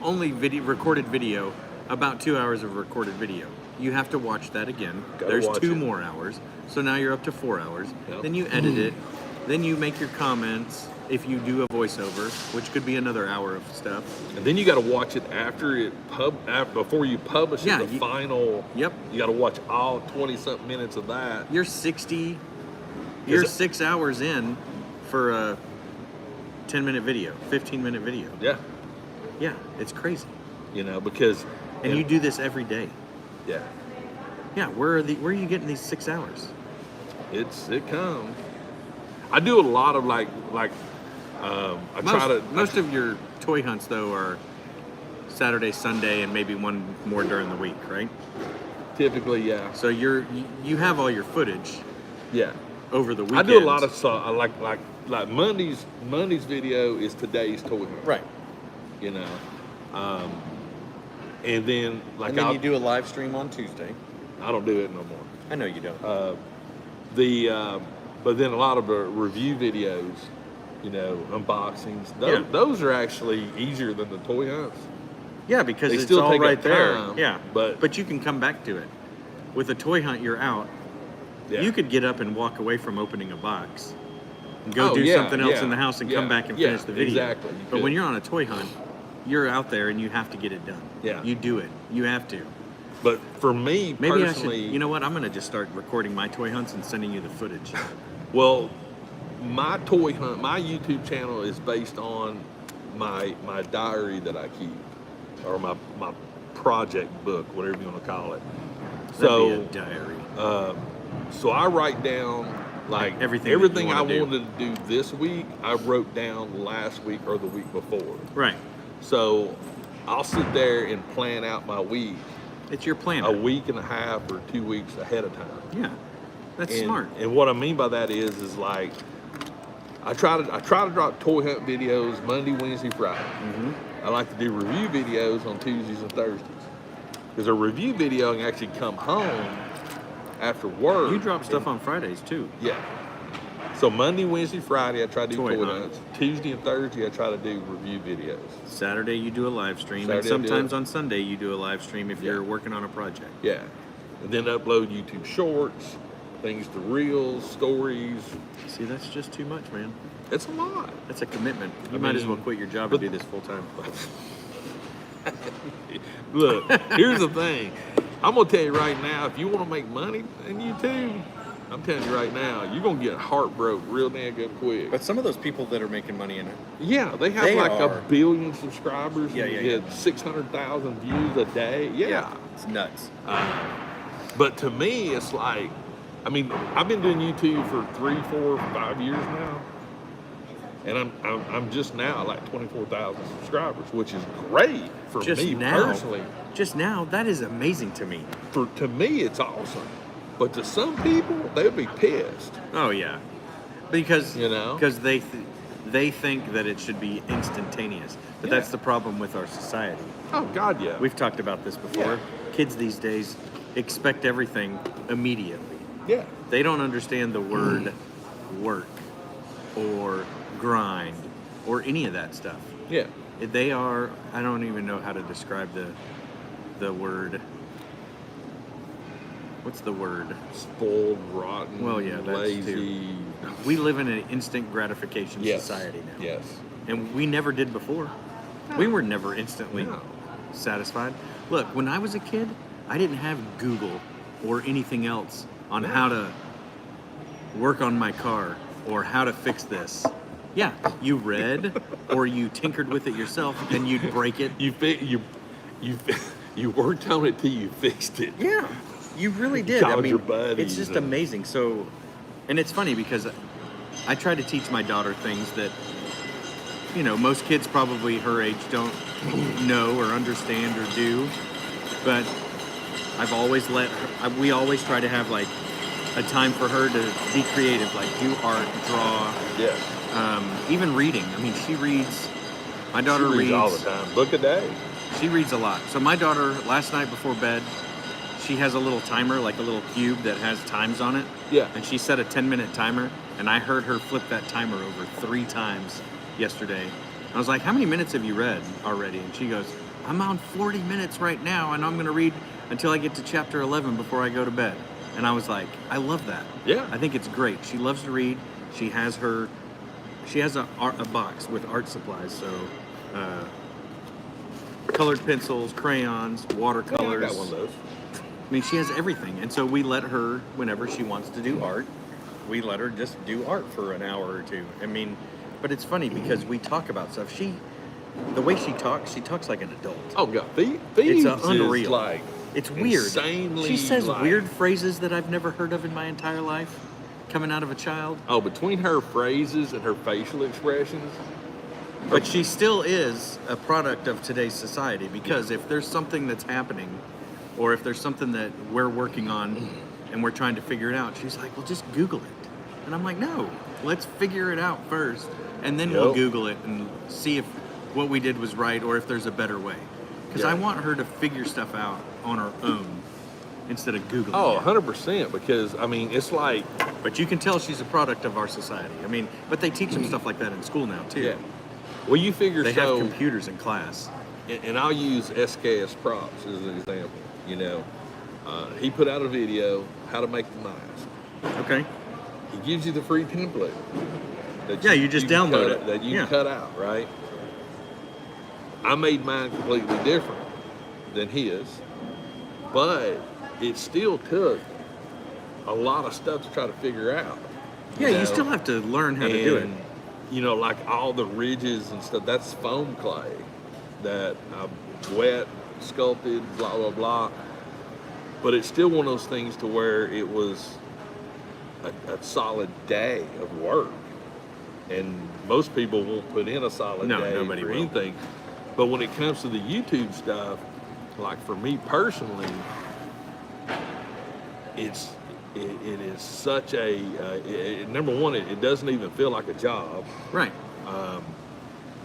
only recorded video, about 2 hours of recorded video. You have to watch that again. Gotta There's watch 2 it. more hours. So now you're up to 4 hours. Yep. Then you edit it. Then you make your comments if you do a voiceover, which could be another hour of stuff. And then you got to watch it before you publish Yeah, it, the final. Yep. You got to watch all 20-something minutes of that. You're 'Cause 6 hours in for a 10-minute video, 15-minute video. Yeah, Yeah, it's crazy. because. And you do this every day. Yeah, Yeah, where are you getting these 6 hours? it comes. I do a lot of I try to Most of your toy hunts though are Saturday, Sunday, and maybe one more during the week, right? typically, yeah, So you have all your footage yeah. over the I weekends. do a lot of like Monday's video is today's toy hunt, right. And then And then you do a live stream on Tuesday. I don't do it no more. I know you don't. But then a lot of the review videos, unboxings, Yeah. those are actually easier than the toy hunts. Yeah, because They it's still all take right up there. time, Yeah, but- you can come back to it. With a toy hunt, you're out. Yeah. You could get up and walk away from opening a box and go Oh, do yeah, something else yeah, in the house and come yeah, back and yeah, finish the video. exactly. You But could. when you're on a toy hunt, you're out there and you have to get it done. Yeah. You do it. You have to. But for me Maybe personally, I should. You know what? I'm going to just start recording my toy hunts and sending you the footage. well, my toy hunt, my YouTube channel is based on my diary that I keep, or my project book, whatever you want to call it. So That'd be a diary. So I write down Everything everything that you I wanna do. wanted to do this week. I wrote down last week or the week before. Right. So I'll sit there and plan out my week It's your planner. a week and a half or 2 weeks ahead of time. Yeah. That's And, smart. And what I mean by that is like I try to drop toy hunt videos Monday, Wednesday, Friday. Mm-hmm. I like to do review videos on Tuesdays and Thursdays, because a review video can actually come home after work. You drop stuff and- on Fridays too. Yeah. So Monday, Wednesday, Friday, I try to do Toy toy hunt. hunts. Tuesday and Thursday, I try to do review videos. Saturday you do a live stream, Saturday I and do sometimes it. on Sunday you do a live stream if Yeah. you're working on a project. Yeah. And then upload YouTube shorts, things to reels, stories. See, that's just too much, man. It's a lot. That's a commitment. You I might as mean, well quit your job but- and do this full time. Look, here's the thing. I'm gonna tell you right now, if you want to make money in YouTube, I'm telling you right now, you're gonna get heartbroken real damn good quick. But some of those people that are making money in it, Yeah, they have They like are. 1 billion subscribers. Yeah, and yeah, get 600,000 views a day. Yeah. it's nuts. But to me, it's like, I mean, I've been doing YouTube for 3, 4, 5 years now, and I'm just now like 24,000 subscribers, which is great for Just me now, personally. just now, that is amazing to me. To me, it's awesome, but to some people, they'll be pissed. Oh yeah, because You they think that it should be instantaneous. But Yeah. that's the problem with our society. Oh God, yeah. We've talked about this before. Yeah. Kids these days expect everything immediately. Yeah. They don't understand the word work or grind or any of that stuff. Yeah. They are, I don't even know how to describe the word. What's the word? Spoiled, rotten, Well, yeah, that's lazy. We live in an instant gratification society now. Yes. And we never did before. We were never instantly No. satisfied. Look, when I was a kid, I didn't have Google or anything else on how to work on my car or how to fix this. Yeah, you read or you tinkered with it yourself and you'd break it. You worked on it till you fixed it. Yeah, you really did. Called your buddies it's just and- amazing. So, and it's funny because I try to teach my daughter things that, you know, most kids probably her age don't know or understand or do. But I've always we always try to have like a time for her to be creative, like do art, draw, Yes. even reading. I mean, she reads. My daughter She reads all the time. Book a day. She reads a lot. So my daughter, last night before bed, she has a little timer, like a little cube that has times on it. Yeah. And she set a 10-minute timer, and I heard her flip that timer over 3 times yesterday. I was like, how many minutes have you read already? And she goes, I'm on 40 minutes right now, and I'm going to read until I get to chapter 11 before I go to bed. And I was like, I love that. Yeah. I think it's great. She loves to read. She has a box with art supplies, so colored pencils, crayons, watercolors. Yeah, I got one of those. I mean, she has everything. And so we let her, whenever she wants to do art, we let her just do art for an hour or two. I mean, but it's funny because we talk about stuff. The way she talks like an adult. Oh God, Thieves It's is unreal. like It's weird. insanely She says like- weird phrases that I've never heard of in my entire life, coming out of a child. Oh, between her phrases and her facial expressions. But she still is a product of today's society because if there's something that's happening or if there's something that we're working on and we're trying to figure it out, she's like, well, just Google it. And I'm like, no, let's figure it out first and then we'll Yep. Google it and see if what we did was right or if there's a better way. Because I Yeah. want her to figure stuff out on her own instead of Googling Oh, it. 100%. Because I mean, it's like, But you can tell she's a product of our society. I mean, but they teach them stuff like that in school now too. yeah. Well, you figure They so. have computers in class. And I'll use SKS Props as an example. You know, he put out a video how to make the mask. Okay. He gives you the free template. That Yeah, you just can download cut it. That you Yeah. can cut out, right? I made mine completely different than his, but it still took a lot of stuff to try to figure out. Yeah, you know? still have to learn how to do it. And, you know, like all the ridges and stuff, that's foam clay that I wet, sculpted, blah, blah, blah. But it's still one of those things to where it was a solid day of work. And most people won't put in a solid No, day nobody for will. anything. But when it comes to the YouTube stuff, like for me personally, it is such a number one. It doesn't even feel like a job. Right.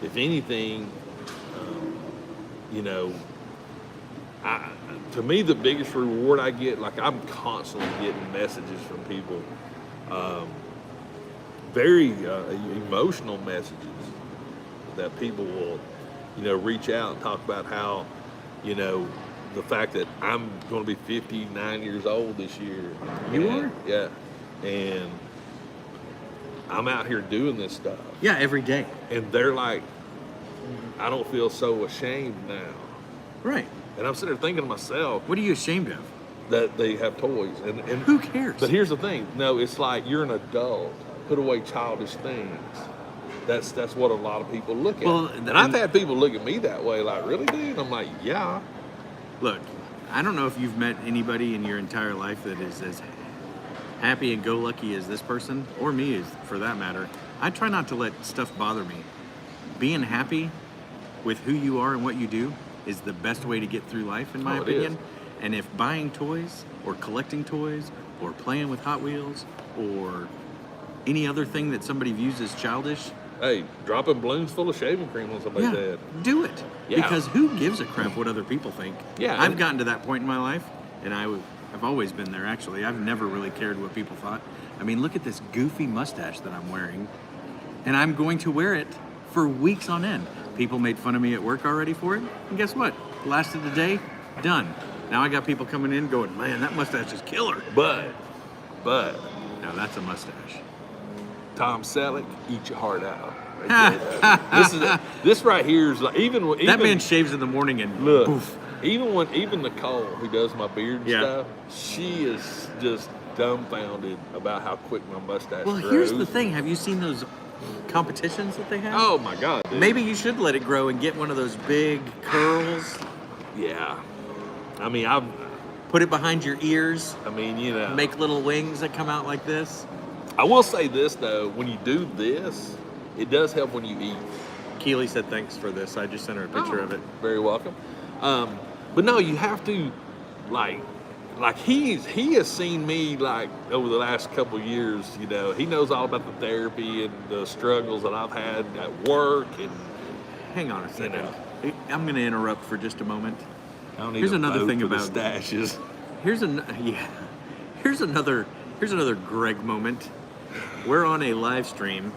If anything, you know, to me the biggest reward I get, like I'm constantly getting messages from people, very emotional messages that people will, you know, reach out and talk about how, you know, the fact that I'm going to be 59 years old this year. You And- are? Yeah. And I'm out here doing this stuff. Yeah, every day. And they're like, I don't feel so ashamed now. Right. And I'm sitting there thinking to myself What are you ashamed of? that they have toys. And Who cares? But here's the thing. No, it's like you're an adult. Put away childish things. That's what a lot of people look at. Well, and I've had people look at me that way, like, really, dude? I'm like, yeah. Look, I don't know if you've met anybody in your entire life that is as happy and go lucky as this person, or me, as for that matter. I try not to let stuff bother me. Being happy with who you are and what you do is the best way to get through life, in my Oh, it opinion. is. And if buying toys or collecting toys or playing with Hot Wheels or any other thing that somebody views as childish, Hey, dropping balloons full of shaving cream on somebody's head. do it. Yeah. Because who gives a crap what other people think? Yeah, I've and- gotten to that point in my life, and I've always been there, actually. I've never really cared what people thought. I mean, look at this goofy mustache that I'm wearing, and I'm going to wear it for weeks on end. People made fun of me at work already for it, and guess what? Lasted a day, done. Now I got people coming in going, man, that mustache is killer. But Now that's a mustache. Tom Selleck, eat your heart out. This right here is like even That man shaves in the morning and look. poof. Even Nicole, who does my beard and Yeah. stuff, she is just dumbfounded about how quick my mustache Well, grows. here's the thing. Have you seen those competitions that they have? Oh my God, dude. Maybe you should let it grow and get one of those big curls. Yeah. I mean, Put it behind your ears. you know. Make little wings that come out like this. I will say this though, when you do this, it does help when you eat. Keely said thanks for this. I just sent her a picture of it. Very welcome. But no, you have to, like he has seen me like over the last couple of years. You know, he knows all about the therapy and the struggles that I've had at work. And Hang on a second. know. I'm going to interrupt for just a moment. I don't need Here's a another vote thing for the about stashes. Here's another Greg moment. We're on a live stream.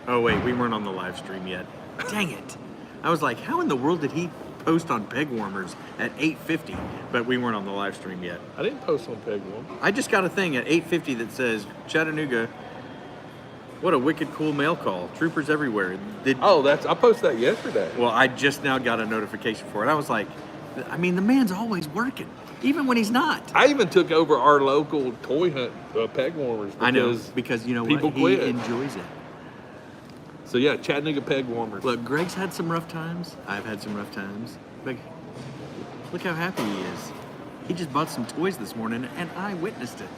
Oh wait, we weren't on the live stream yet. Dang it! I was like, how in the world did he post on peg warmers at 8:50? But we weren't on the live stream yet. I didn't post on Peg One. I just got a thing at 8:50 that says Chattanooga. What a wicked cool mail call! Troopers everywhere. I posted that yesterday. Well, I just now got a notification for it. I was like, the man's always working, even when he's not. I even took over our local toy hunt peg warmers. I know, because you know people what? quit. He enjoys it. So yeah, Chattanooga peg warmers. Look, Greg's had some rough times. I've had some rough times. But look how happy he is. He just bought some toys this morning, and I witnessed it.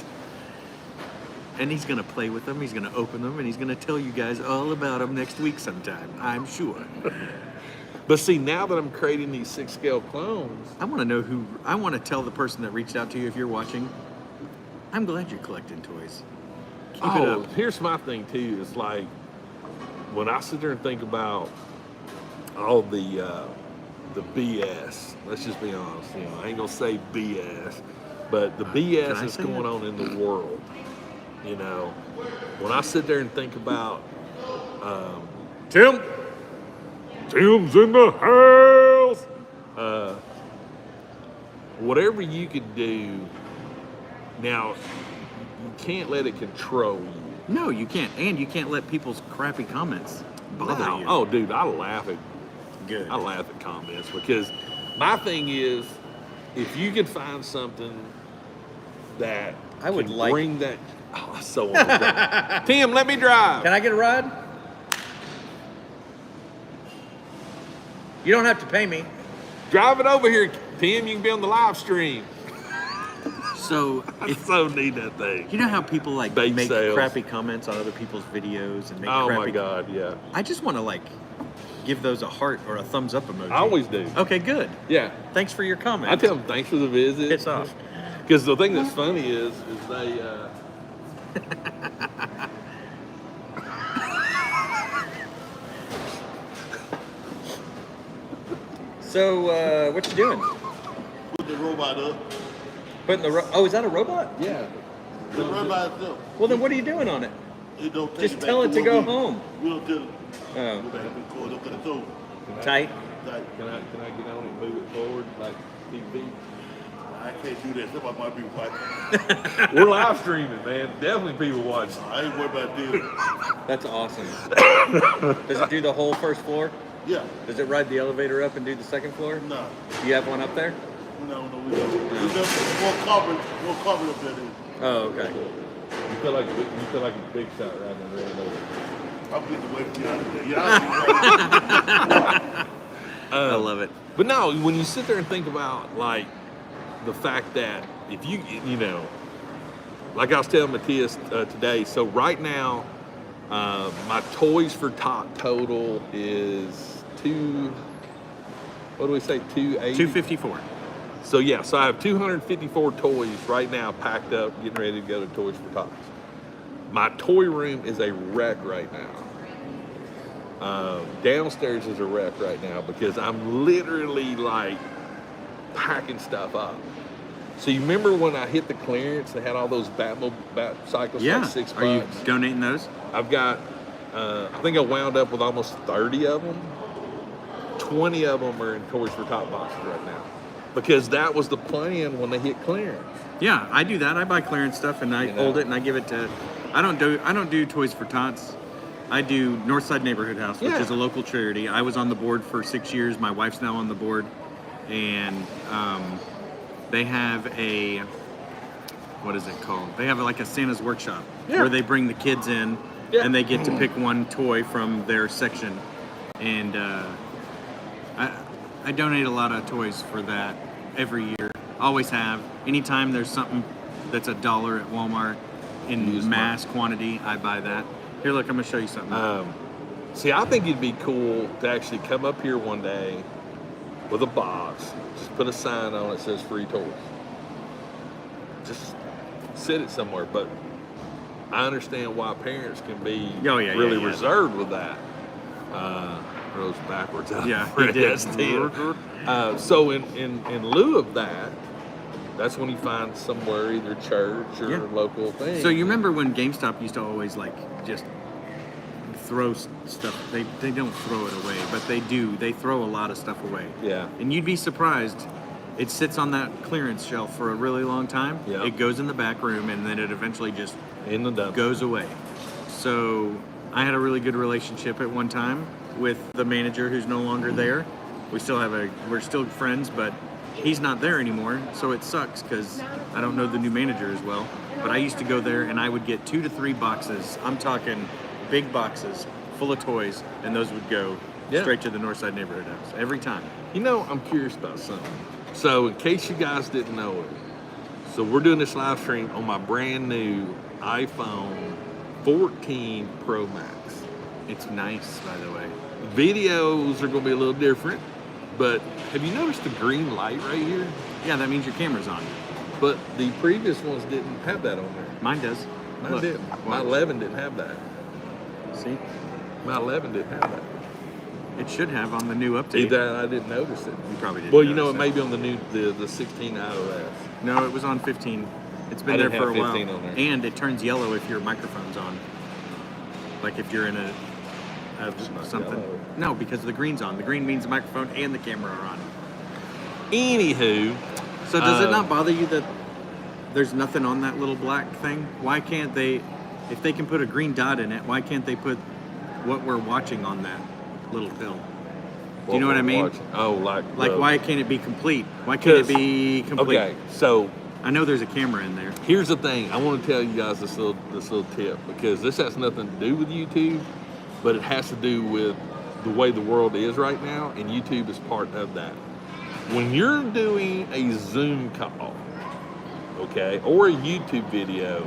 And he's going to play with them. He's going to open them, and he's going to tell you guys all about them next week sometime, I'm sure. But see, now that I'm creating these 6-scale clones, I want to know who. I want to tell the person that reached out to you if you're watching. I'm glad you're collecting toys. Keep it up. Here's my thing too. It's like when I sit there and think about all the BS. Let's just be honest. You know, I ain't gonna say BS, but the Can BS I that's say going it? on in the world. You know, when I sit there and think about Tim's in the house. Whatever you could do. Now, you can't let it control you. No, you can't. And you can't let people's crappy comments bother you. Oh, dude, I laugh at Good. comments because my thing is, if you can find something that I would can like- bring that. Oh, I so want to drive. Tim, let me drive. Can I get a ride? You don't have to pay me. Drive it over here, Tim. You can be on the live stream. So, I so need that thing. you know how people like Bake make sales. crappy comments on other people's videos and make Oh crappy. my God, yeah. I just want to like give those a heart or a thumbs up emoji. I always do. Okay, good. Yeah. Thanks for your comment. I tell them thanks for the visit. Piss off. Because the thing that's funny is they. So, what you doing? Put the robot up. Putting the oh, is that a robot? Yeah. The robot itself. Well, then what are you doing on it? It don't take Just it back tell it to what go we- home. We don't tell it. Oh, Go back and record up to the toe. tight. Like, Can I get on it and move it forward like TV? I can't do that. Somebody might be watching. We're live streaming, man. Definitely people watching. I ain't worried about this. That's awesome. Does it do the whole first floor? Yeah. Does it ride the elevator up and do the second floor? Nah. You have one up there? No, we don't. We don't. More carpet up there. Than, Oh, okay. You feel like a big shot right now. Really. I'm getting away from you out of there. Yeah. I love it. But no, when you sit there and think about like the fact that if you know, like I was telling Matthias today, so right now my Toys for Tot total is 280? 254. So yeah, so I have 254 toys right now packed up, getting ready to go to Toys for Tots. My toy room is a wreck right now. Downstairs is a wreck right now because I'm literally like packing stuff up. So you remember when I hit the clearance, they had all those Bat cycles for like $6. Are you donating those? I've got I think I wound up with almost 30 of them. 20 of them are in Toys for Tot boxes right now, because that was the plan when they hit clearance. Yeah, I do that. I buy clearance stuff and I You know? hold it and I give it to. I don't do Toys for Tots. I do Northside Neighborhood House, which Yeah. is a local charity. I was on the board for 6 years. My wife's now on the board, and they have a, what is it called? They have like a Santa's workshop Yeah. where they bring the kids in Yeah. and they get to pick one toy from their section, and I donate a lot of toys for that every year. Always have. Anytime there's something that's $1 at Walmart in Use mass quantity, I buy that. Here, look, I'm gonna show you something. See, I think it'd be cool to actually come up here one day with a box, just put a sign on it that says free toys. Just sit it somewhere. But I understand why parents can be really reserved with that. Rose backwards. Yeah, he did. That's it. So in lieu of that, that's when you find somewhere, either church or local thing. So you remember when GameStop used to always like just throw stuff? They don't throw it away, but they do. They throw a lot of stuff away. Yeah. And you'd be surprised. It sits on that clearance shelf for a really long time. Yeah. It goes in the back room, and then it eventually just in the dump goes away. So I had a really good relationship at one time with the manager who's no longer there. We're still friends, but he's not there anymore, so it sucks because I don't know the new manager as well. But I used to go there and I would get 2 to 3 boxes. I'm talking big boxes full of toys, and those would go straight to the Northside Neighborhood House every time. You know, I'm curious about something. So, in case you guys didn't know it, so we're doing this live stream on my brand new iPhone 14 Pro Max. It's nice, by the way. Videos are going to be a little different, but have you noticed the green light right here? Yeah, that means your camera's on. But the previous ones didn't have that on there. Mine does. Mine Look, didn't. My watch. 11 didn't have that. See? My 11 didn't have that. It should have on the new update. Either I didn't notice it. You probably didn't. Well, you know, it notice may be on the new the 16 iOS. No, it was on 15. It's been I there didn't for a have while. 15 on there. And it turns yellow if your microphone's on. Like if you're in a not something. yellow. No, because the green's on. The green means the microphone and the camera are on. Anywho, So does it not bother you that there's nothing on that little black thing? Why can't they, if they can put a green dot in it, why can't they put what we're watching on that little pill? Do you know what I mean? Oh, like Why can't it be complete? Why can't it be complete? Okay, so I know there's a camera in there. here's the thing. I want to tell you guys this little tip, because this has nothing to do with YouTube, but it has to do with the way the world is right now, and YouTube is part of that. When you're doing a Zoom call, okay, or a YouTube video,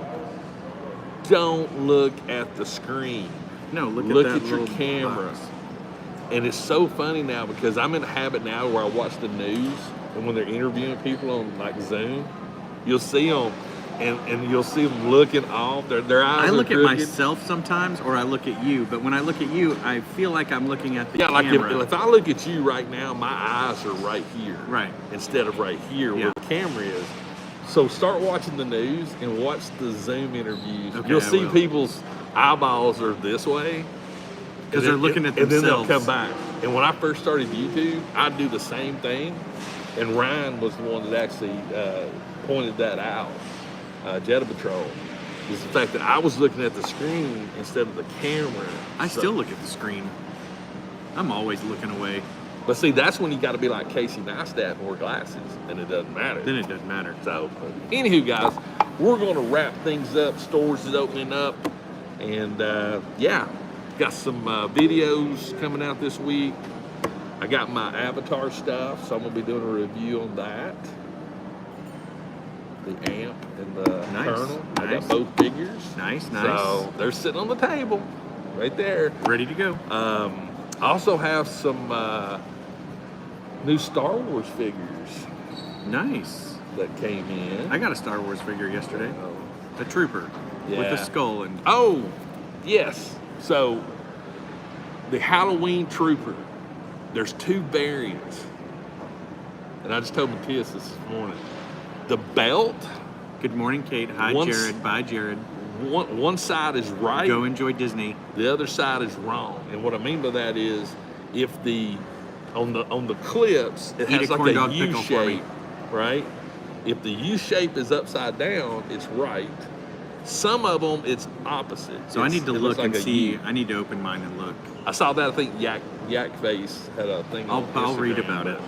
don't look at the screen. No, look Look at at your little camera. box. And it's so funny now, because I'm in a habit now where I watch the news, and when they're interviewing people on like Zoom, you'll see them, and you'll see them looking off. Their eyes I look are at crooked. myself sometimes, or I look at you. But when I look at you, I feel like I'm looking at the Yeah, like camera. if I look at you right now, my eyes are right here. Right. Instead of right here Yeah. where the camera is. So start watching the news and watch the Zoom interviews. Okay, You'll I see will. people's eyeballs are this way. Because they're looking at and then themselves. they'll come back. And when I first started YouTube, I'd do the same thing. And Ryan was the one that actually pointed that out. Jetta Patrol, is the fact that I was looking at the screen instead of the camera. I So- still look at the screen. I'm always looking away. But see, that's when you got to be like Casey Neistat and wear glasses, and it doesn't matter. Then it doesn't matter. So, anywho, guys, we're going to wrap things up. Stores is opening up, and yeah, got some videos coming out this week. I got my Avatar stuff, so I'm going to be doing a review on that. The amp and the Nice, kernel. I nice. got both figures. Nice, nice. So they're sitting on the table, right there. Ready to go. I also have some new Star Wars figures Nice. that came in. I got a Star Wars figure yesterday. The Trooper. With Yeah. a skull and... Oh, yes. So, the Halloween Trooper, there's 2 variants. And I just told Matthias this morning. The belt, Good morning, Kate. Hi, Once- Jared. Bye, Jared. one side is right, Go enjoy Disney. the other side is wrong. And what I mean by that is, if on the clips it Eat has a like corn a dog U pickle for me. shape, right? If the U shape is upside down, it's right. Some of them it's opposite. So I need to It look looks like and a see. U. I need to open mine and look. I saw that. I think Yak Face had a thing. I'll on read Instagram, about it.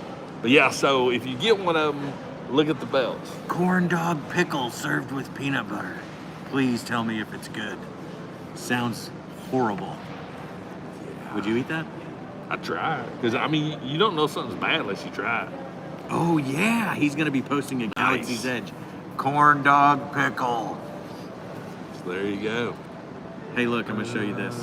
But yeah, so if you get one of them, look at the belts. Corn dog pickle served with peanut butter. Please tell me if it's good. Sounds horrible. Would you eat that? I try because I mean you don't know something's bad unless you try it. Oh yeah, he's gonna be posting a Galaxy's Nice. Edge. Corn dog pickle. So there you go. Hey look, I'm gonna show you this.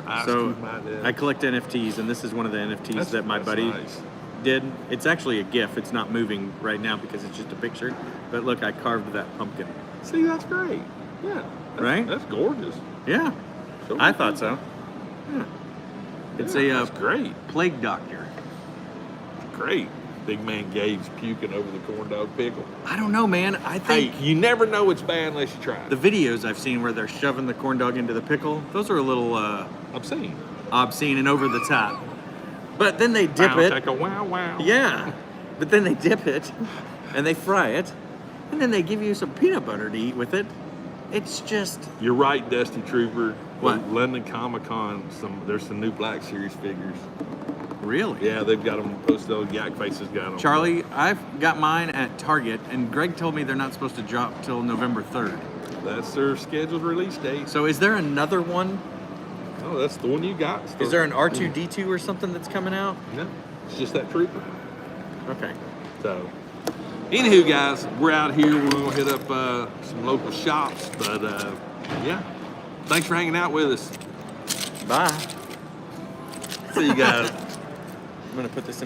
Ice So Cube, my dad. I collect NFTs, and this is one of the NFTs that my that's buddy nice. did. It's actually a GIF. It's not moving right now because it's just a picture. But look, I carved that pumpkin. See, that's great. Yeah. That's, Right? That's gorgeous. Yeah, So I thought so. Yeah. It's Yeah, a that's great. plague doctor. Great. Big man Gabe's puking over the corn dog pickle. I don't know, man. I Hey, think you never know it's bad unless you try it. the videos I've seen where they're shoving the corn dog into the pickle, those are a little Obscene. obscene and over the top. But then they dip Wow, it. Take a wow wow. Yeah. But then they dip it and they fry it. And then they give you some peanut butter to eat with it. It's just You're right, Dusty Trooper. What? London Comic Con, there's some new Black Series figures. really. Yeah, they've got them posted. Yak Faces got them. Charlie, I've got mine at Target, and Greg told me they're not supposed to drop till November 3rd. That's their scheduled release date. So is there another one? Oh, that's the one you got. Is there an R2D2 or something that's coming out? No, it's just that Trooper. Okay. So, anywho, guys, we're out here. We're gonna hit up some local shops, but yeah, thanks for hanging out with us. Bye. See you guys. I'm gonna put this in